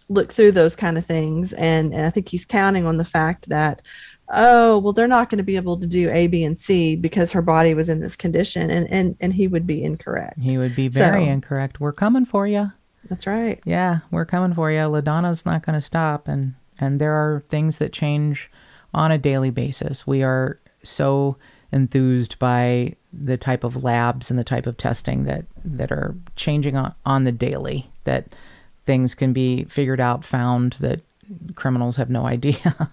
Speaker 3: look through those kind of things. And I think he's counting on the fact that, they're not going to be able to do A, B, and C because her body was in this condition, and he would be incorrect.
Speaker 2: He would be very incorrect. We're coming for you.
Speaker 3: That's right.
Speaker 2: Yeah, we're coming for you. Ladonna's not going to stop, and there are things that change on a daily basis. We are so enthused by the type of labs and the type of testing that are changing on the daily, that things can be figured out, found, that criminals have no idea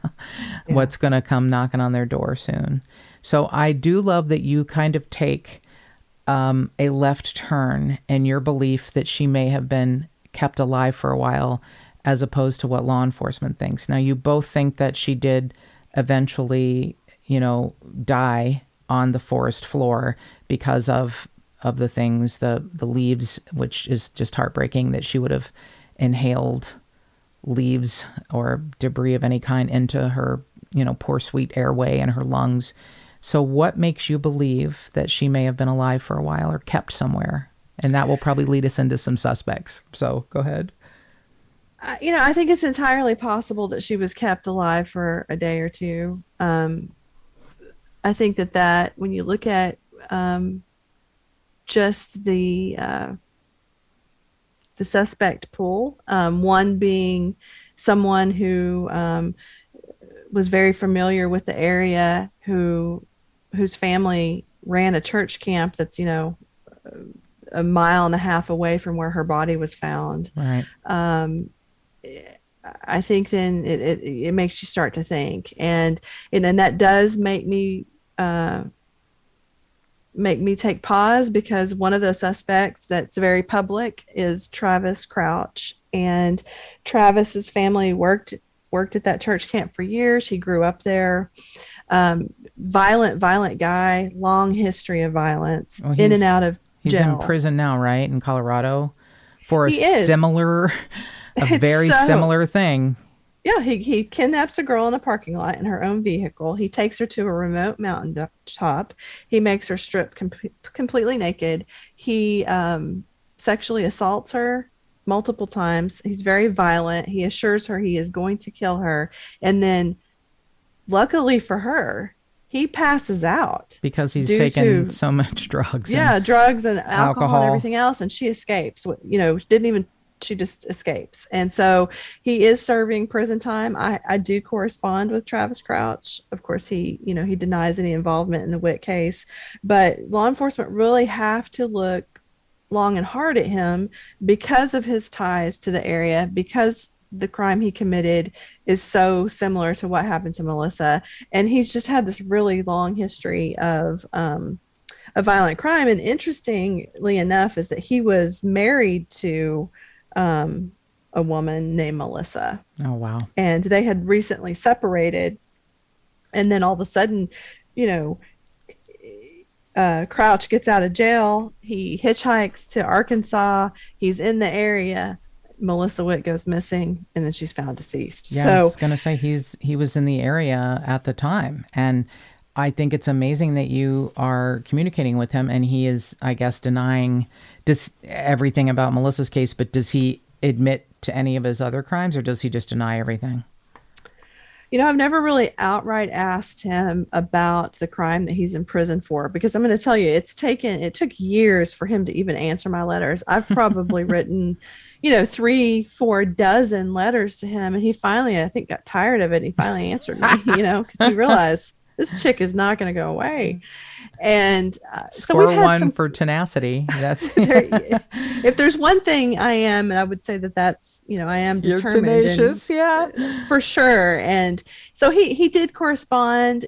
Speaker 2: what's going to come knocking on their door soon. So I do love that you kind of take a left turn in your belief that she may have been kept alive for a while, as opposed to what law enforcement thinks. Now, you both think that she did eventually, die on the forest floor because of the things, the leaves, which is just heartbreaking that she would have inhaled leaves or debris of any kind into her, poor sweet airway and her lungs. So what makes you believe that she may have been alive for a while or kept somewhere? And that will probably lead us into some suspects. So go ahead.
Speaker 3: I think it's entirely possible that she was kept alive for a day or two. I think that when you look at just the suspect pool, one being someone who was very familiar with the area, whose family ran a church camp that's, a mile and a half away from where her body was found.
Speaker 2: Right.
Speaker 3: I think then it makes you start to think, and that does make me take pause, because one of those suspects that's very public is Travis Crouch, and Travis's family worked at that church camp for years. He grew up there. Violent guy, long history of violence, in and out of
Speaker 2: he's
Speaker 3: jail.
Speaker 2: In prison now, right? In Colorado for a very
Speaker 3: So,
Speaker 2: similar thing.
Speaker 3: Yeah, he kidnaps a girl in a parking lot in her own vehicle. He takes her to a remote mountain top. He makes her strip completely naked. He sexually assaults her multiple times. He's very violent. He assures her he is going to kill her. And then, luckily for her, he passes out
Speaker 2: because he's
Speaker 3: due
Speaker 2: taken
Speaker 3: to,
Speaker 2: so much drugs.
Speaker 3: yeah, drugs and alcohol and everything else. And she escapes. She just escapes. And so he is serving prison time. I do correspond with Travis Crouch. Of course, he denies any involvement in the Witt case, but law enforcement really have to look long and hard at him because of his ties to the area, because the crime he committed is so similar to what happened to Melissa. And he's just had this really long history of a violent crime. And interestingly enough, is that he was married to a woman named Melissa.
Speaker 2: Oh, wow.
Speaker 3: And they had recently separated. And then all of a sudden, Crouch gets out of jail. He hitchhikes to Arkansas. He's in the area. Melissa Witt goes missing, and then she's found deceased.
Speaker 2: Yeah,
Speaker 3: so,
Speaker 2: I was going to say he was in the area at the time. And I think it's amazing that you are communicating with him, and he is, I guess, denying everything about Melissa's case, but does he admit to any of his other crimes, or does he just deny everything?
Speaker 3: I've never really outright asked him about the crime that he's in prison for, because I'm going to tell you, it took years for him to even answer my letters. I've probably written, 3-4 dozen letters to him. And he finally, I think, got tired of it. And he finally answered me, because he realized this chick is not going to go away. And
Speaker 2: so we've had one for tenacity. That's
Speaker 3: if there's one thing I am, and I would say that's, I am determined.
Speaker 2: You're tenacious, yeah,
Speaker 3: for sure. And so he did correspond.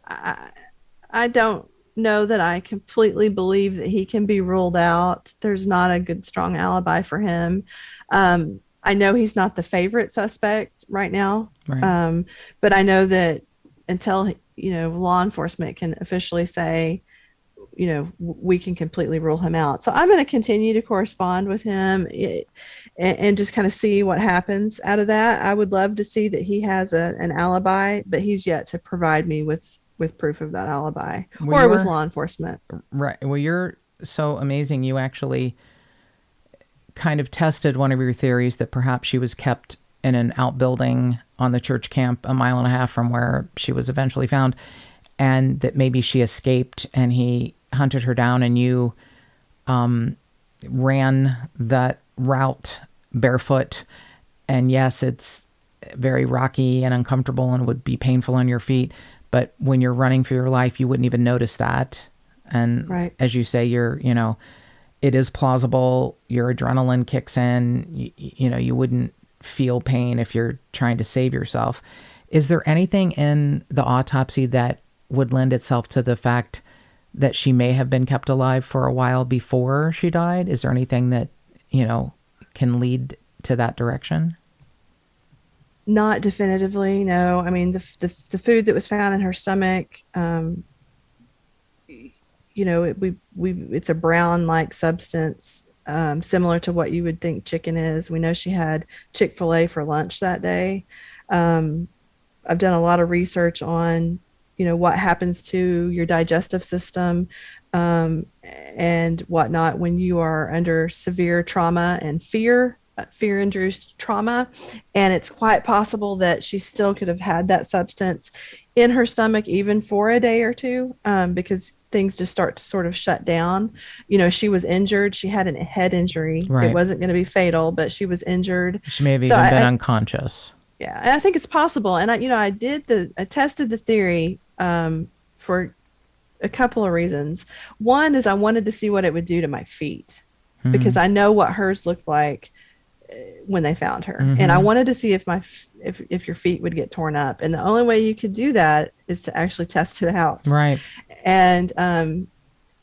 Speaker 3: I don't know that I completely believe that he can be ruled out. There's not a good, strong alibi for him. I know he's not the favorite suspect right now,
Speaker 2: right.
Speaker 3: But I know that until law enforcement can officially say, we can completely rule him out. So I'm going to continue to correspond with him and just kind of see what happens out of that. I would love to see that he has an alibi, but he's yet to provide me with proof of that alibi or with law enforcement.
Speaker 2: Right. Well, you're so amazing. You actually kind of tested one of your theories that perhaps she was kept in an outbuilding on the church camp 1.5 miles from where she was eventually found, and that maybe she escaped and he hunted her down, and you ran that route barefoot. And yes, it's very rocky and uncomfortable and would be painful on your feet, but when you're running for your life, you wouldn't even notice that. And
Speaker 3: right.
Speaker 2: As you say, it is plausible. Your adrenaline kicks in. You wouldn't feel pain if you're trying to save yourself. Is there anything in the autopsy that would lend itself to the fact that she may have been kept alive for a while before she died? Is there anything that, can lead to that direction?
Speaker 3: Not definitively, no. I mean, the food that was found in her stomach, it's a brown-like substance, similar to what you would think chicken is. We know she had Chick-fil-A for lunch that day. I've done a lot of research on, what happens to your digestive system and whatnot when you are under severe trauma and fear-induced trauma. And it's quite possible that she still could have had that substance in her stomach even for a day or two, because things just start to sort of shut down. She was injured. She had a head injury.
Speaker 2: Right.
Speaker 3: It wasn't going to be fatal, but she was injured.
Speaker 2: She may have even been unconscious.
Speaker 3: Yeah, and I think it's possible. And I tested the theory for a couple of reasons. One is I wanted to see what it would do to my feet, because I know what hers looked like when they found her. And I wanted to see if your feet would get torn up. And the only way you could do that is to actually test it out.
Speaker 2: Right.
Speaker 3: And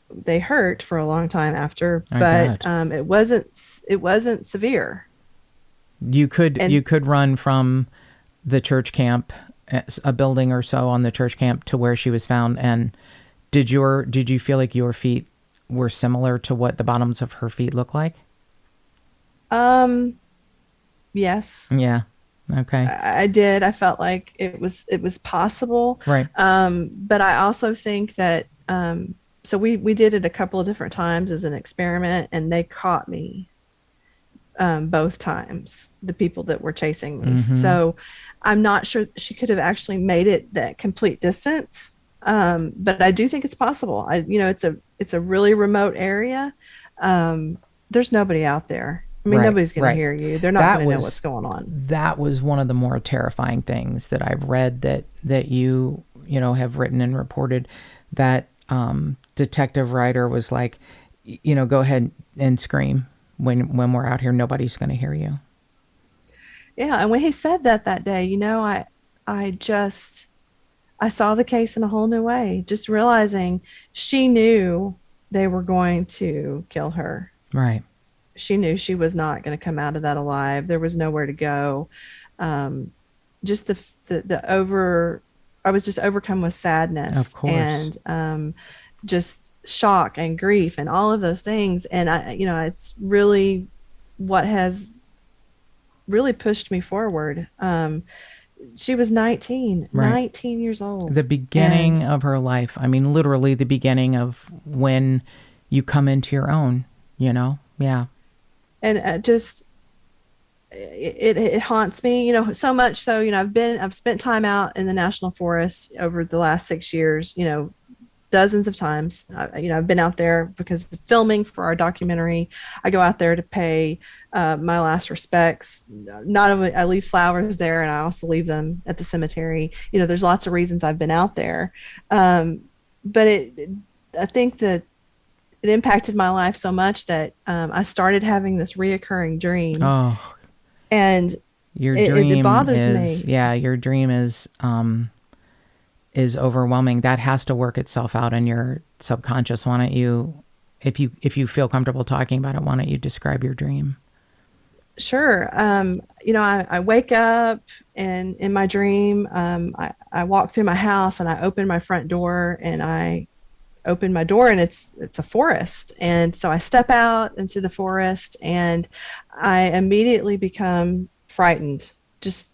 Speaker 3: they hurt for a long time after, but it wasn't severe.
Speaker 2: You could run from the church camp, a building or so on the church camp, to where she was found. And did you feel like your feet were similar to what the bottoms of her feet look like?
Speaker 3: Yes.
Speaker 2: Yeah. Okay.
Speaker 3: I did. I felt like it was possible.
Speaker 2: Right.
Speaker 3: But I also think that so we did it a couple of different times as an experiment, and they caught me both times, the people that were chasing me. So I'm not sure she could have actually made it that complete distance. But I do think it's possible. It's a really remote area. There's nobody out there. I mean, nobody's going to hear you. They're not going to know what's going on.
Speaker 2: That was one of the more terrifying things that I've read that you have written and reported. That detective writer was like, go ahead and scream when we're out here. Nobody's going to hear you.
Speaker 3: Yeah, and when he said that day, I saw the case in a whole new way. Just realizing she knew they were going to kill her.
Speaker 2: Right.
Speaker 3: She knew she was not going to come out of that alive. There was nowhere to go. Just I was just overcome with sadness,
Speaker 2: of course,
Speaker 3: and just shock and grief and all of those things. And it's really what has really pushed me forward. She was 19 years old.
Speaker 2: The beginning of her life. I mean, literally the beginning of when you come into your own, Yeah.
Speaker 3: And just, it haunts me, so much so, I've spent time out in the national forest over the last 6 years, dozens of times. I've been out there because of the filming for our documentary. I go out there to pay my last respects. Not only I leave flowers there, and I also leave them at the cemetery. There's lots of reasons I've been out there. But I think that it impacted my life so much that I started having this reoccurring dream.
Speaker 2: Oh,
Speaker 3: and
Speaker 2: your dream
Speaker 3: it bothers me.
Speaker 2: Yeah, your dream is overwhelming. That has to work itself out in your subconscious. Why don't you, if you feel comfortable talking about it, why don't you describe your dream?
Speaker 3: Sure. I wake up, and in my dream, I walk through my house, and I open my front door, and I open my door, and it's a forest. And so I step out into the forest, and I immediately become frightened. Just,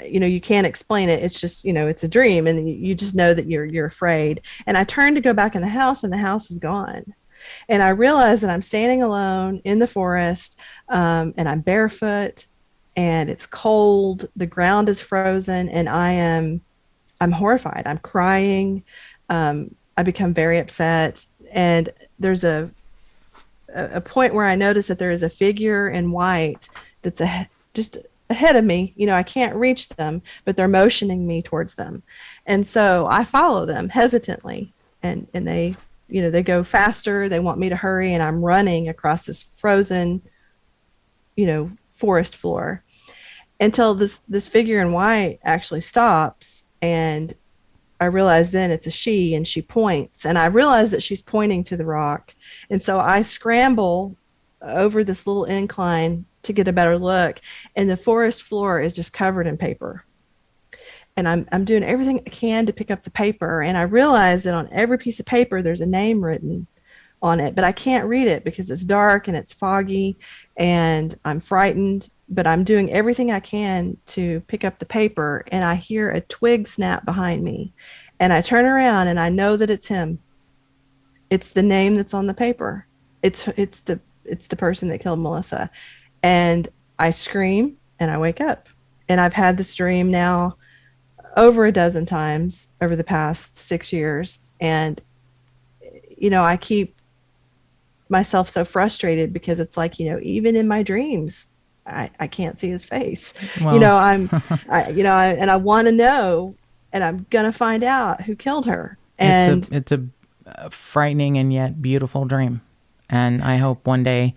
Speaker 3: you can't explain it. It's just, it's a dream, and you just know that you're afraid. And I turn to go back in the house, and the house is gone. And I realize that I'm standing alone in the forest, and I'm barefoot, and it's cold. The ground is frozen, and I'm horrified. I'm crying. I become very upset, and there's a point where I notice that there is a figure in white that's just ahead of me. I can't reach them, but they're motioning me towards them, and so I follow them hesitantly, and they go faster. They want me to hurry, and I'm running across this frozen, forest floor, until this figure in white actually stops, and I realize then it's a she, and she points, and I realize that she's pointing to the rock. And so I scramble over this little incline to get a better look, and the forest floor is just covered in paper. And I'm doing everything I can to pick up the paper, and I realize that on every piece of paper there's a name written on it, but I can't read it because it's dark and it's foggy, and I'm frightened. But I'm doing everything I can to pick up the paper, and I hear a twig snap behind me, and I turn around, and I know that it's him. It's the name that's on the paper. It's the person that killed Melissa. And I scream, and I wake up. And I've had this dream now over a dozen times over the past 6 years. And, I keep myself so frustrated because it's like, even in my dreams, I can't see his face.
Speaker 2: Well.
Speaker 3: And I want to know, and I'm going to find out who killed her. And
Speaker 2: it's a frightening and yet beautiful dream. And I hope one day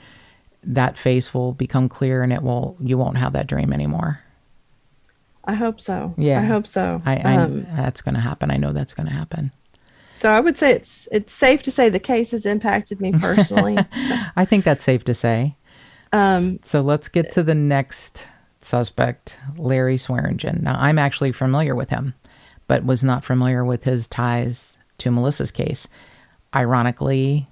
Speaker 2: that face will become clear, and you won't have that dream anymore.
Speaker 3: I hope so.
Speaker 2: Yeah.
Speaker 3: I hope so.
Speaker 2: That's going to happen. I know that's going to happen.
Speaker 3: So I would say it's safe to say the case has impacted me personally.
Speaker 2: I think that's safe to say. So let's get to the next suspect, Larry Swearingen. Now, I'm actually familiar with him, but was not familiar with his ties to Melissa's case. Ironically,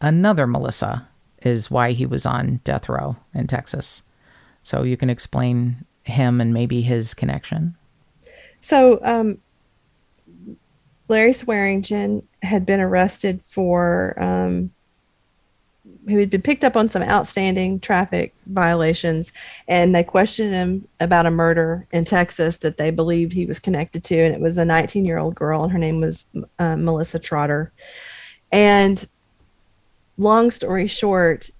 Speaker 2: another Melissa is why he was on death row in Texas. So you can explain him and maybe his connection.
Speaker 3: So Larry Swearingen had been arrested for, he had been picked up on some outstanding traffic violations, and they questioned him about a murder in Texas that they believed he was connected to, and it was a 19-year-old girl, and her name was Melissa Trotter. And long story short,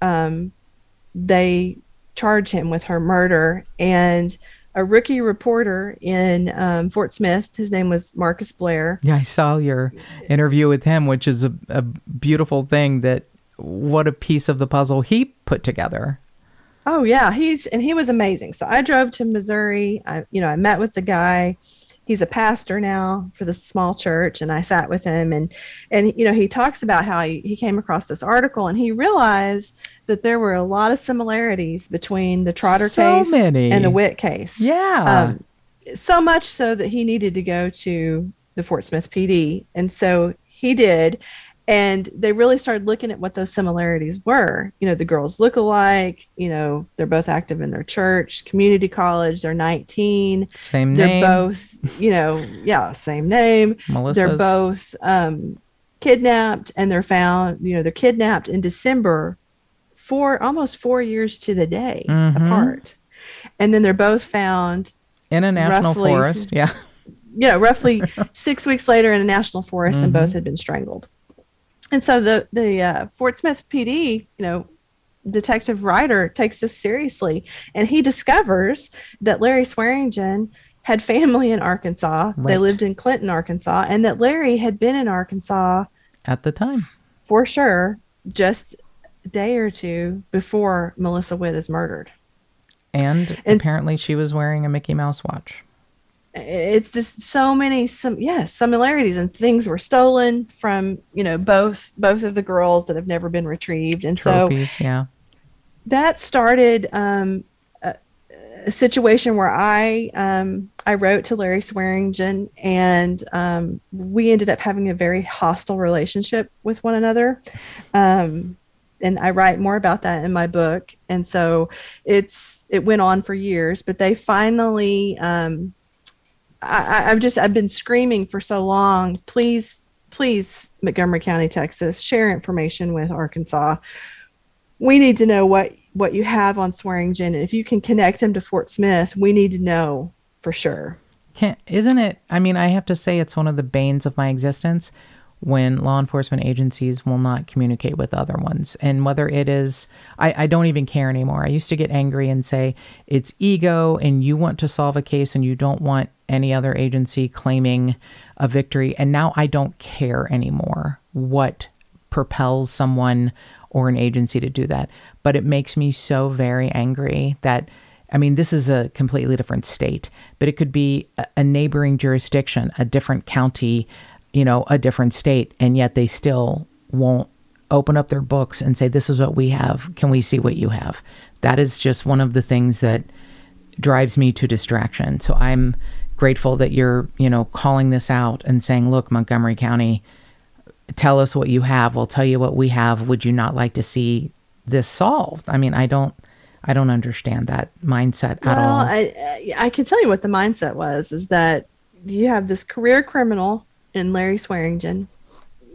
Speaker 3: they charge him with her murder, and a rookie reporter in Fort Smith, his name was Marcus Blair.
Speaker 2: Yeah, I saw your interview with him, which is a beautiful thing. That what a piece of the puzzle he put together.
Speaker 3: Oh yeah, he was amazing. So I drove to Missouri. I met with the guy. He's a pastor now for this small church, and I sat with him, and he talks about how he came across this article, and he realized that there were a lot of similarities between the Trotter case and the Witt case.
Speaker 2: Yeah.
Speaker 3: So much so that he needed to go to the Fort Smith PD, and so he did. And they really started looking at what those similarities were. The girls look alike. They're both active in their church, community college. They're 19.
Speaker 2: Same
Speaker 3: they're
Speaker 2: name.
Speaker 3: They're both, same name.
Speaker 2: Melissa's.
Speaker 3: They're both kidnapped, and they're found, they're kidnapped in December, almost 4 years to the day apart. And then they're both found
Speaker 2: in a national forest. Yeah.
Speaker 3: Yeah, roughly 6 weeks later in a national forest, and both had been strangled. And so the Fort Smith PD, Detective Ryder takes this seriously, and he discovers that Larry Swearingen had family in Arkansas.
Speaker 2: Right.
Speaker 3: They lived in Clinton, Arkansas, and that Larry had been in Arkansas
Speaker 2: at the time,
Speaker 3: for sure, just a day or two before Melissa Witt is murdered.
Speaker 2: And apparently she was wearing a Mickey Mouse watch.
Speaker 3: It's just so many similarities, and things were stolen from both of the girls that have never been retrieved, and
Speaker 2: trophies. Yeah,
Speaker 3: that started a situation where I wrote to Larry Swearingen, and we ended up having a very hostile relationship with one another, and I write more about that in my book. And so it went on for years, but they finally. I've been screaming for so long, please, Montgomery County, Texas, share information with Arkansas. We need to know what you have on Swearingen, and if you can connect him to Fort Smith, we need to know for sure.
Speaker 2: Isn't it? I mean, I have to say it's one of the banes of my existence when law enforcement agencies will not communicate with other ones. And whether it is, I don't even care anymore. I used to get angry and say, it's ego, and you want to solve a case and you don't want any other agency claiming a victory. And now I don't care anymore what propels someone or an agency to do that. But it makes me so very angry that, I mean, this is a completely different state, but it could be a neighboring jurisdiction, a different county, a different state, and yet they still won't open up their books and say, this is what we have. Can we see what you have? That is just one of the things that drives me to distraction. So I'm grateful that you're, calling this out and saying, look, Montgomery County, tell us what you have. We'll tell you what we have. Would you not like to see this solved? I mean, I don't understand that mindset at all.
Speaker 3: I can tell you what the mindset was, is that you have this career criminal in Larry Swearingen.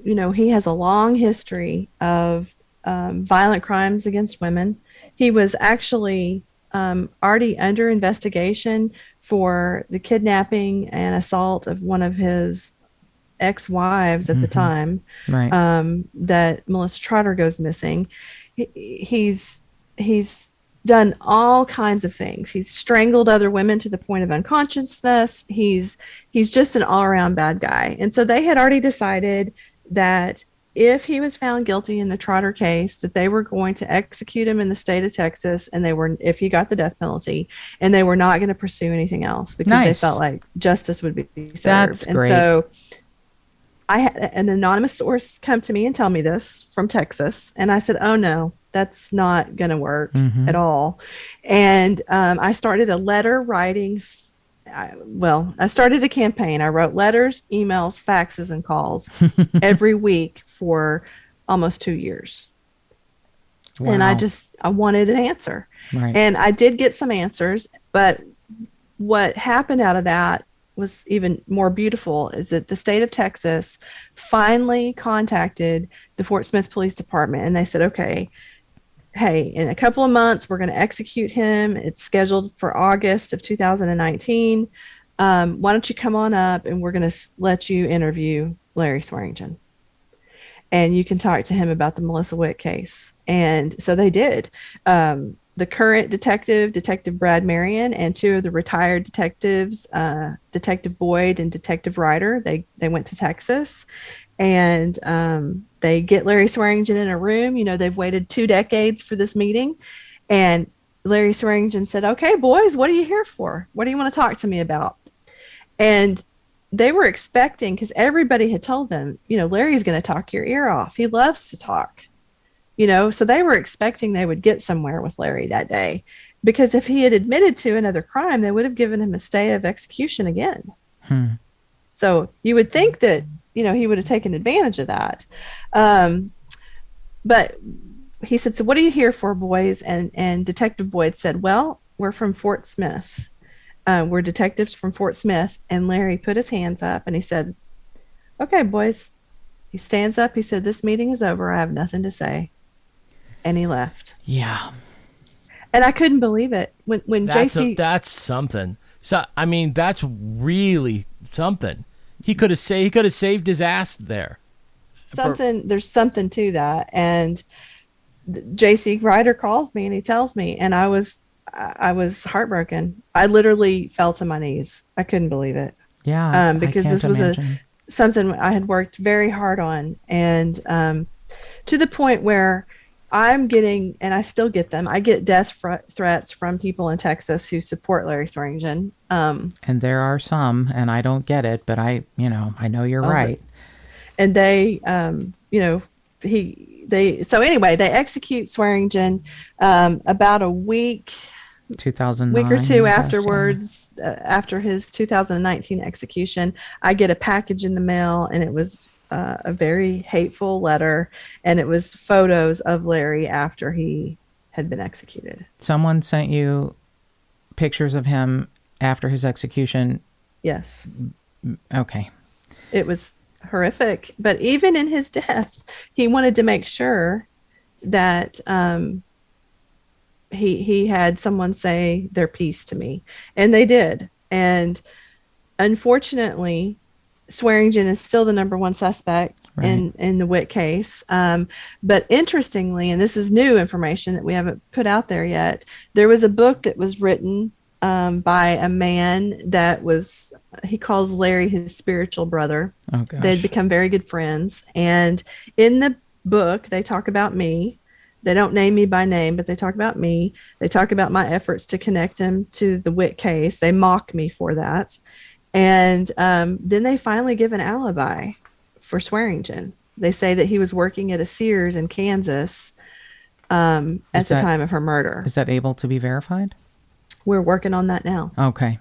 Speaker 3: He has a long history of violent crimes against women. He was actually already under investigation for the kidnapping and assault of one of his ex-wives at the time,
Speaker 2: right.
Speaker 3: That Melissa Trotter goes missing. He's done all kinds of things. He's strangled other women to the point of unconsciousness. He's just an all-around bad guy. And so they had already decided that if he was found guilty in the Trotter case, that they were going to execute him in the state of Texas, and if he got the death penalty, and they were not going to pursue anything else because they felt like justice would be served.
Speaker 2: That's great.
Speaker 3: And so I had an anonymous source come to me and tell me this from Texas, and I said, oh no, that's not going to work at all. And I started a letter writing. I started a campaign. I wrote letters, emails, faxes, and calls every week for almost 2 years. Wow. And I wanted an answer.
Speaker 2: Right.
Speaker 3: And I did get some answers, but what happened out of that was even more beautiful is that the state of Texas finally contacted the Fort Smith Police Department, and they said, okay, hey, in a couple of months, we're going to execute him. It's scheduled for August of 2019. Why don't you come on up and we're going to let you interview Larry Swearingen, and you can talk to him about the Melissa Witt case. And so they did. The current detective, Detective Brad Marion, and two of the retired detectives, Detective Boyd and Detective Ryder, they went to Texas, and they get Larry Swearingen in a room. You know, they've waited 2 decades for this meeting, and Larry Swearingen said, okay, boys, what are you here for? What do you want to talk to me about? And they were expecting, because everybody had told them, you know, Larry's going to talk your ear off. He loves to talk. You know, so they were expecting they would get somewhere with Larry that day, because if he had admitted to another crime, they would have given him a stay of execution again. So you would think that, you know, he would have taken advantage of that. But he said, so what are you here for, boys? And Detective Boyd said, well, we're from Fort Smith. We're detectives from Fort Smith. And Larry put his hands up and he said, okay, boys. He stands up. He said, this meeting is over. I have nothing to say. And he left.
Speaker 1: Yeah.
Speaker 3: And I couldn't believe it. When JC...
Speaker 1: That's something. So, I mean, that's really something. He could have saved his ass there.
Speaker 3: There's something to that. And JC Ryder calls me and he tells me, and I was heartbroken. I literally fell to my knees. I couldn't believe it.
Speaker 2: Yeah.
Speaker 3: Because this was something I had worked very hard on, and to the point where I'm getting, and I still get them, I get death threats from people in Texas who support Larry Swearingen.
Speaker 2: And there are some, and I don't get it, but I know you're right.
Speaker 3: And they, so anyway, they execute Swearingen about a week
Speaker 2: 2009,
Speaker 3: week or two afterwards, after his 2019 execution. I get a package in the mail, and it was a very hateful letter, and it was photos of Larry after he had been executed.
Speaker 2: Someone sent you pictures of him after his execution? Yes. Okay.
Speaker 3: It was horrific, but even in his death, he wanted to make sure that he had someone say their piece to me, and they did. And unfortunately, Swearingen is still the number one suspect in the Witt case. But interestingly, and this is new information that we haven't put out there yet, there was a book that was written by a man that he calls Larry his spiritual brother.
Speaker 2: Oh, gosh.
Speaker 3: They'd become very good friends. And in the book, they talk about me. They don't name me by name, but they talk about me. They talk about my efforts to connect him to the Witt case. They mock me for that. And then they finally give an alibi for Swearingen. They say that he was working at a Sears in Kansas at the time of her murder.
Speaker 2: Is that able to be verified?
Speaker 3: We're working on that now.
Speaker 2: Okay.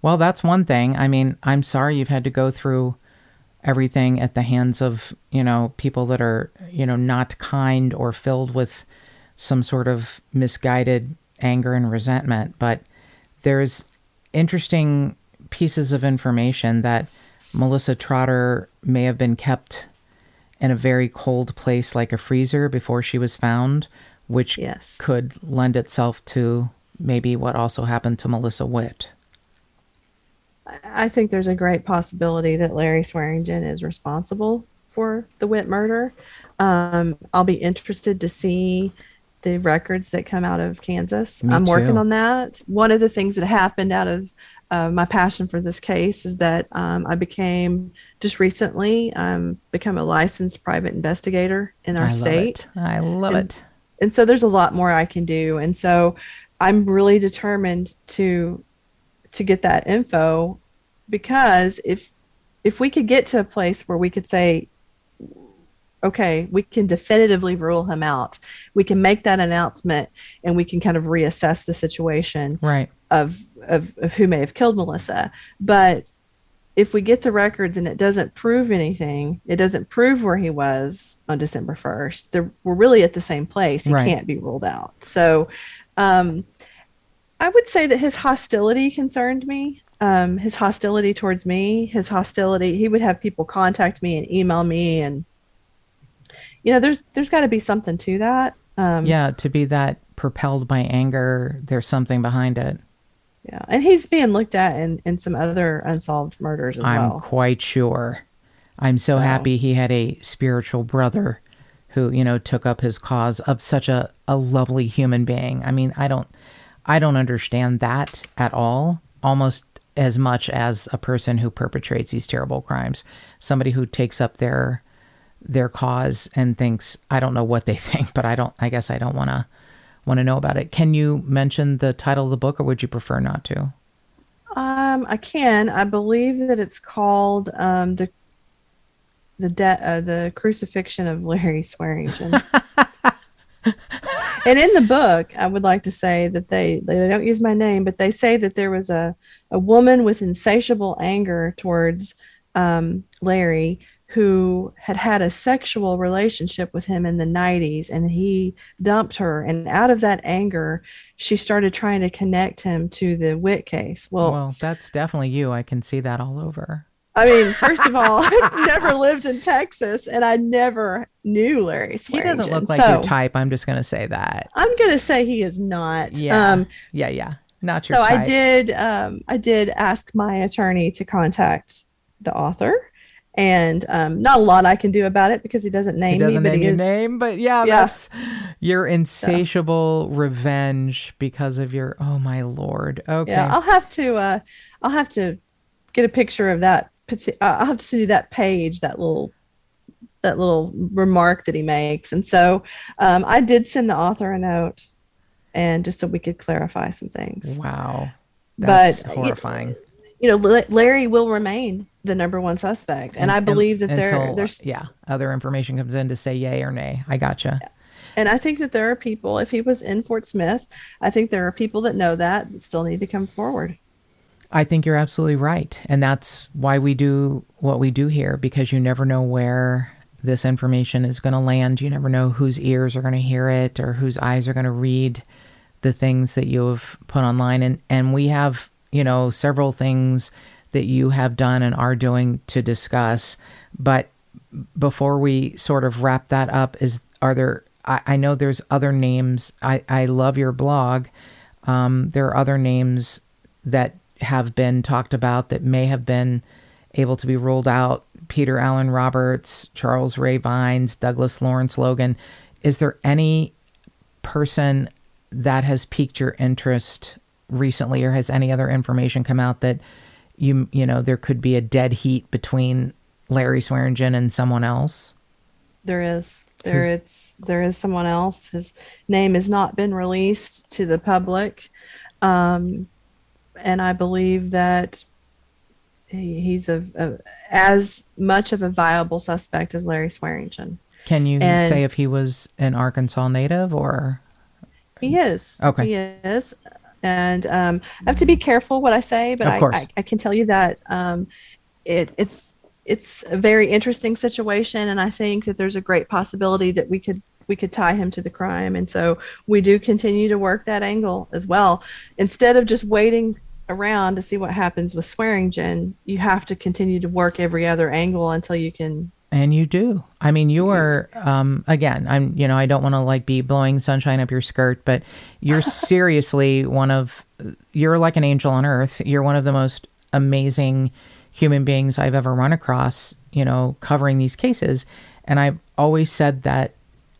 Speaker 2: Well, that's one thing. I mean, I'm sorry you've had to go through everything at the hands of, people that are, not kind or filled with some sort of misguided anger and resentment. But there's interesting pieces of information that Melissa Trotter may have been kept in a very cold place like a freezer before she was found, which could lend itself to maybe what also happened to Melissa Witt.
Speaker 3: I think there's a great possibility that Larry Swearingen is responsible for the Witt murder. I'll be interested to see the records that come out of Kansas. I'm working on that. One of the things that happened out of my passion for this case is that I became just recently become a licensed private investigator in our state.
Speaker 2: I love it.
Speaker 3: And so there's a lot more I can do. And so I'm really determined to get that info, because if we could get to a place where we could say, okay, we can definitively rule him out, we can make that announcement, and we can kind of reassess the situation of who may have killed Melissa. But if we get the records and it doesn't prove anything, it doesn't prove where he was on December 1st, we're really at the same place. He can't be ruled out. So I would say that his hostility concerned me. his hostility towards me, he would have people contact me and email me, and there's got to be something to that.
Speaker 2: Yeah, to be that propelled by anger, there's something behind it.
Speaker 3: Yeah, and he's being looked at in some other unsolved murders as well.
Speaker 2: I'm quite sure. I'm so happy he had a spiritual brother who, took up his cause, of such a lovely human being. I mean, I don't understand that at all, almost as much as a person who perpetrates these terrible crimes. Somebody who takes up their cause and thinks, I don't know what they think, but I guess I don't want to know about it. Can you mention the title of the book, or would you prefer not to?
Speaker 3: I can. I believe that it's called the Crucifixion of Larry Swearingen. And in the book, I would like to say that they don't use my name, but they say that there was a woman with insatiable anger towards Larry, who had a sexual relationship with him in the 90s, and he dumped her. And out of that anger, she started trying to connect him to the Witt case.
Speaker 2: Well, that's definitely you. I can see that all over.
Speaker 3: I mean, first of all, I've never lived in Texas, and I never knew Larry Swearingen.
Speaker 2: He doesn't look like your type. I'm just going to say that.
Speaker 3: I'm going to say he is not.
Speaker 2: Yeah. Yeah. Not your type.
Speaker 3: So I did ask my attorney to contact the author. And not a lot I can do about it because he doesn't name me.
Speaker 2: He doesn't name your name, but that's your insatiable revenge because of your. Oh my Lord! Okay.
Speaker 3: Yeah, I'll have to get a picture of that. I'll have to see that page, that little remark that he makes, and so I did send the author a note, and just so we could clarify some things.
Speaker 2: Wow, that's horrifying.
Speaker 3: Larry will remain the number one suspect. And I believe that there's
Speaker 2: other information comes in to say yay or nay. I gotcha.
Speaker 3: Yeah. And I think that there are people, if he was in Fort Smith, I think there are people that know that still need to come forward.
Speaker 2: I think you're absolutely right. And that's why we do what we do here, because you never know where this information is going to land. You never know whose ears are going to hear it or whose eyes are going to read the things that you have put online. And we have, several things that you have done and are doing to discuss. But before we sort of wrap that up, I know there's other names. I love your blog. There are other names that have been talked about that may have been able to be ruled out. Peter Allen Roberts, Charles Ray Vines, Douglas Lawrence Logan. Is there any person that has piqued your interest recently, or has any other information come out that there could be a dead heat between Larry Swearingen and someone else?
Speaker 3: There is. There is someone else. His name has not been released to the public. And I believe that he's as much of a viable suspect as Larry Swearingen.
Speaker 2: Can you say if he was an Arkansas native or?
Speaker 3: He is.
Speaker 2: Okay.
Speaker 3: He is. And I have to be careful what I say, but I can tell you that it's a very interesting situation, and I think that there's a great possibility that we could tie him to the crime. And so we do continue to work that angle as well. Instead of just waiting around to see what happens with Swearingen, you have to continue to work every other angle until you can.
Speaker 2: And you do. I mean, you are, again, I don't want to be blowing sunshine up your skirt, but you're seriously you're like an angel on earth. You're one of the most amazing human beings I've ever run across, covering these cases. And I've always said that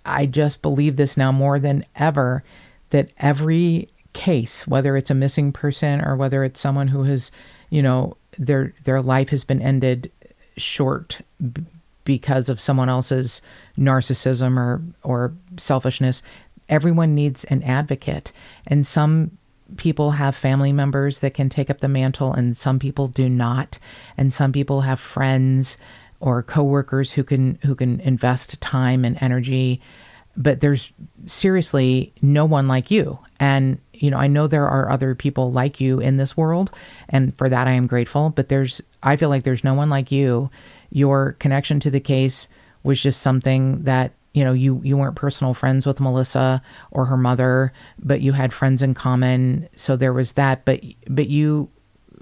Speaker 2: I just believe this now more than ever, that every case, whether it's a missing person or whether it's someone who has, their life has been ended short because of someone else's narcissism or selfishness, everyone needs an advocate. And some people have family members that can take up the mantle, and some people do not. And some people have friends or coworkers who can invest time and energy. But there's seriously no one like you. And, I know there are other people like you in this world, and for that I am grateful. But I feel like there's no one like you. Your connection to the case was just something that, you weren't personal friends with Melissa or her mother, but you had friends in common. So there was that, but you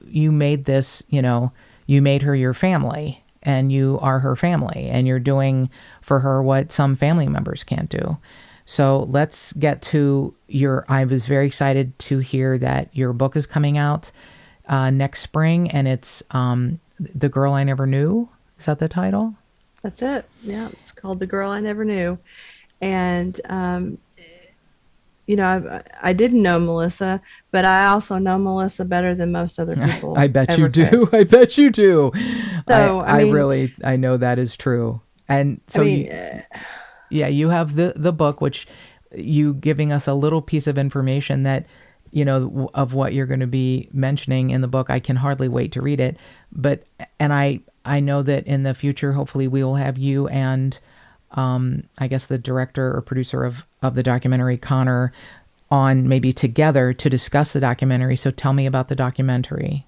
Speaker 2: you made this, you made her your family, and you are her family, and you're doing for her what some family members can't do. So let's get to I was very excited to hear that your book is coming out next spring, and it's The Girl I Never Knew. Is that the title?
Speaker 3: That's it. Yeah, it's called The Girl I Never Knew. And, I didn't know Melissa, but I also know Melissa better than most other people.
Speaker 2: I bet you
Speaker 3: could.
Speaker 2: do. I bet you do.
Speaker 3: So,
Speaker 2: I know that is true. And so, you have the book, which you giving us a little piece of information that, of what you're going to be mentioning in the book. I can hardly wait to read it. And I know that in the future, hopefully we will have you and I guess the director or producer of the documentary, Connor, on maybe together to discuss the documentary. So tell me about the documentary.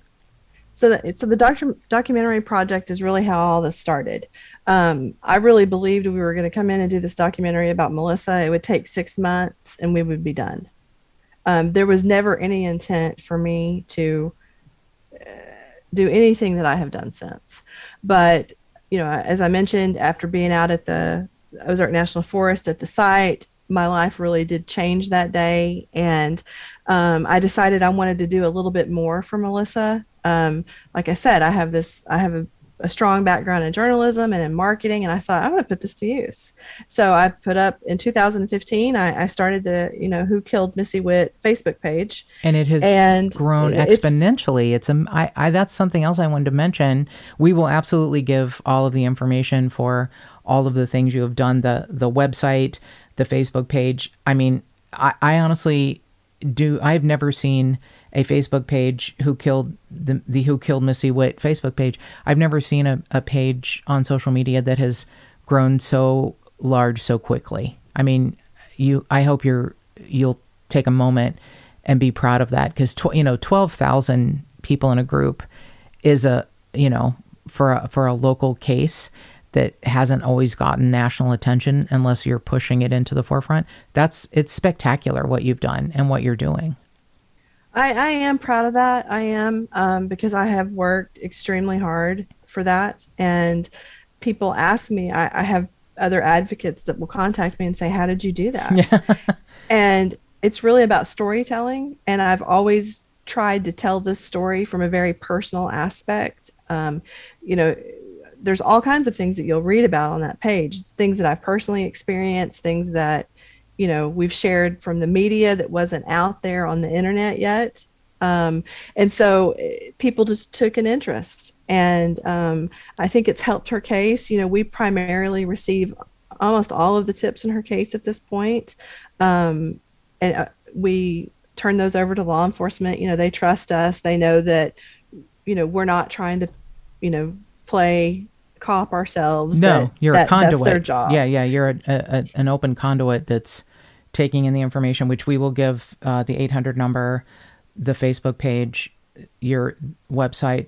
Speaker 3: So the documentary project is really how all this started. I really believed we were going to come in and do this documentary about Melissa. It would take 6 months and we would be done. There was never any intent for me to do anything that I have done since. But, as I mentioned, after being out at the Ozark National Forest at the site, my life really did change that day. And I decided I wanted to do a little bit more for Melissa. Like I said, I have a strong background in journalism and in marketing, and I thought I'm going to put this to use. So I put up in 2015. I started the Who Killed Missy Witt Facebook page,
Speaker 2: and it has grown exponentially. That's something else I wanted to mention. We will absolutely give all of the information for all of the things you have done, the website, the Facebook page. I mean, I honestly do. I've never seen a Facebook page Who Killed Missy Witt Facebook page. I've never seen a page on social media that has grown so large so quickly. I mean, I hope you'll take a moment and be proud of that, because 12,000 people in a group is for a local case that hasn't always gotten national attention unless you're pushing it into the forefront. It's spectacular what you've done and what you're doing.
Speaker 3: I am proud of that. I am, because I have worked extremely hard for that. And people ask me, I have other advocates that will contact me and say, how did you do that? Yeah. And it's really about storytelling. And I've always tried to tell this story from a very personal aspect. There's all kinds of things that you'll read about on that page, things that I've personally experienced, things that we've shared from the media that wasn't out there on the internet yet. And so people just took an interest. And I think it's helped her case. We primarily receive almost all of the tips in her case at this point. And we turn those over to law enforcement. They trust us. They know that, we're not trying to, play cop ourselves.
Speaker 2: No, you're a conduit.
Speaker 3: That's their job.
Speaker 2: Yeah. You're an open conduit that's taking in the information, which we will give the 800 number, the Facebook page, your website,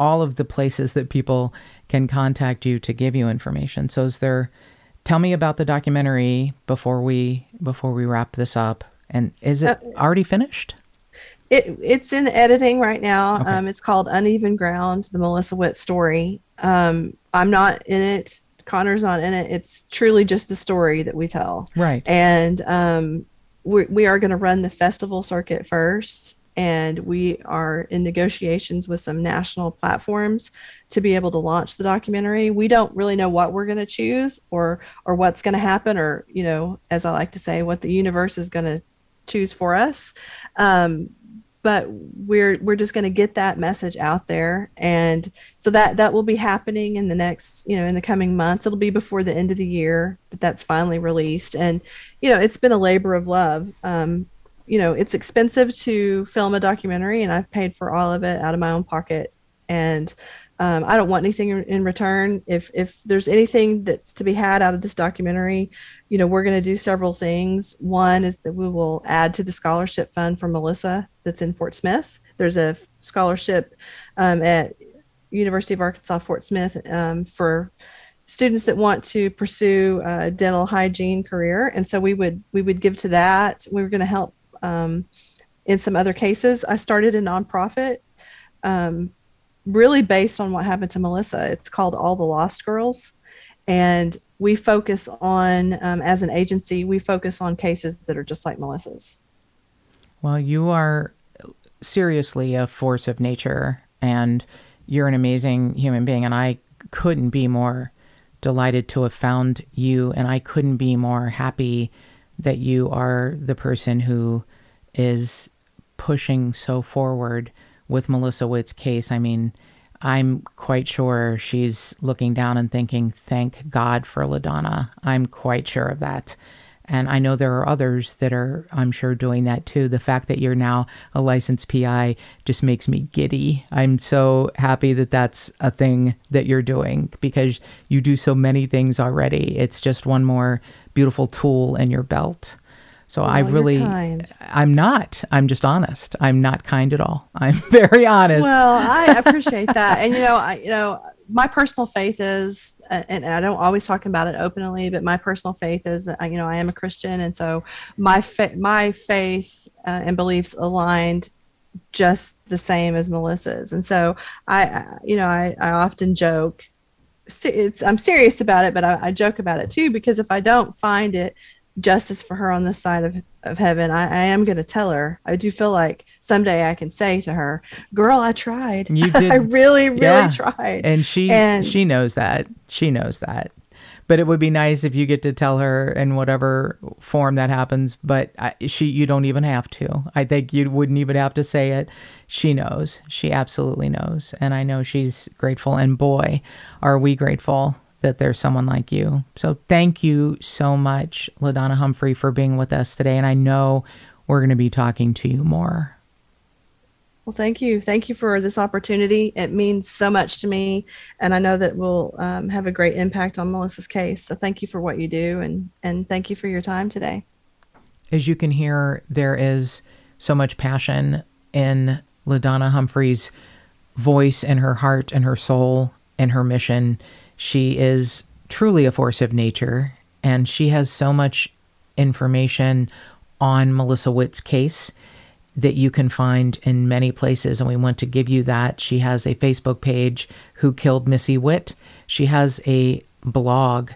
Speaker 2: all of the places that people can contact you to give you information. So tell me about the documentary before we wrap this up. And is it already finished?
Speaker 3: It's in editing right now.
Speaker 2: Okay.
Speaker 3: It's called Uneven Ground, the Melissa Witt story. I'm not in it. Connor's not in it. It's truly just the story that we tell.
Speaker 2: Right.
Speaker 3: And we are going to run the festival circuit first. And we are in negotiations with some national platforms to be able to launch the documentary. We don't really know what we're going to choose or what's going to happen, or, as I like to say, what the universe is going to choose for us. But we're just going to get that message out there. And so that will be happening in the next, in the coming months. It'll be before the end of the year that's finally released. And, it's been a labor of love. It's expensive to film a documentary, and I've paid for all of it out of my own pocket. And I don't want anything in return. If there's anything that's to be had out of this documentary, we're going to do several things. One is that we will add to the scholarship fund for Melissa that's in Fort Smith. There's a scholarship at University of Arkansas Fort Smith for students that want to pursue a dental hygiene career, and so we would give to that. We were going to help in some other cases. I started a nonprofit really based on what happened to Melissa. It's called All the Lost Girls. And we focus on, as an agency, we focus on cases that are just like Melissa's.
Speaker 2: Well, you are seriously a force of nature, and you're an amazing human being. And I couldn't be more delighted to have found you. And I couldn't be more happy that you are the person who is pushing so forward with Melissa Witt's case. I mean, I'm quite sure she's looking down and thinking, thank God for Ladonna. I'm quite sure of that. And I know there are others that are, I'm sure, doing that too. The fact that you're now a licensed PI just makes me giddy. I'm so happy that that's a thing that you're doing, because you do so many things already. It's just one more beautiful tool in your belt. So I really,
Speaker 3: you're kind.
Speaker 2: I'm not. I'm just honest. I'm not kind at all. I'm very honest.
Speaker 3: Well, I appreciate that. And, my personal faith is, and I don't always talk about it openly, but my personal faith is that, I am a Christian. And so my faith and beliefs aligned just the same as Melissa's. And so I often joke, I'm serious about it, but I joke about it too, because if I don't find it justice for her on this side of heaven, I am going to tell her. I do feel like someday I can say to her, girl, I tried.
Speaker 2: You did.
Speaker 3: I really tried.
Speaker 2: And she knows that. She knows that. But it would be nice if you get to tell her in whatever form that happens. But you don't even have to. I think you wouldn't even have to say it. She knows. She absolutely knows. And I know she's grateful. And boy, are we grateful that there's someone like you. So thank you so much, Ladonna Humphrey, for being with us today. And I know we're going to be talking to you more.
Speaker 3: Well, thank you. Thank you for this opportunity. It means so much to me. And I know that we'll have a great impact on Melissa's case. So thank you for what you do. And thank you for your time today.
Speaker 2: As you can hear, there is so much passion in Ladonna Humphrey's voice and her heart and her soul and her mission. She is truly a force of nature, and she has so much information on Melissa Witt's case that you can find in many places, and we want to give you that. She has a Facebook page, Who Killed Missy Witt. She has a blog,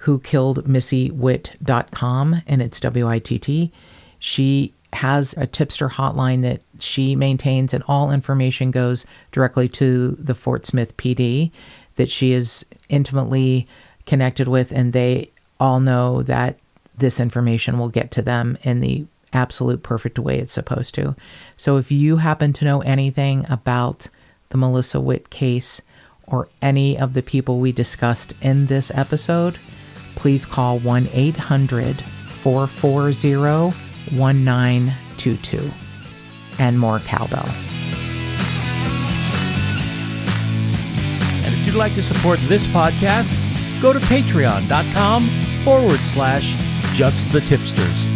Speaker 2: whokilledmissywitt.com, and it's WITT. She has a tipster hotline that she maintains, and all information goes directly to the Fort Smith PD that she is intimately connected with, and they all know that this information will get to them in the absolute perfect way it's supposed to. So if you happen to know anything about the Melissa Witt case or any of the people we discussed in this episode, please call 1-800-440-1922. And more cowbell.
Speaker 1: And if you'd like to support this podcast, go to patreon.com/justthetipsters.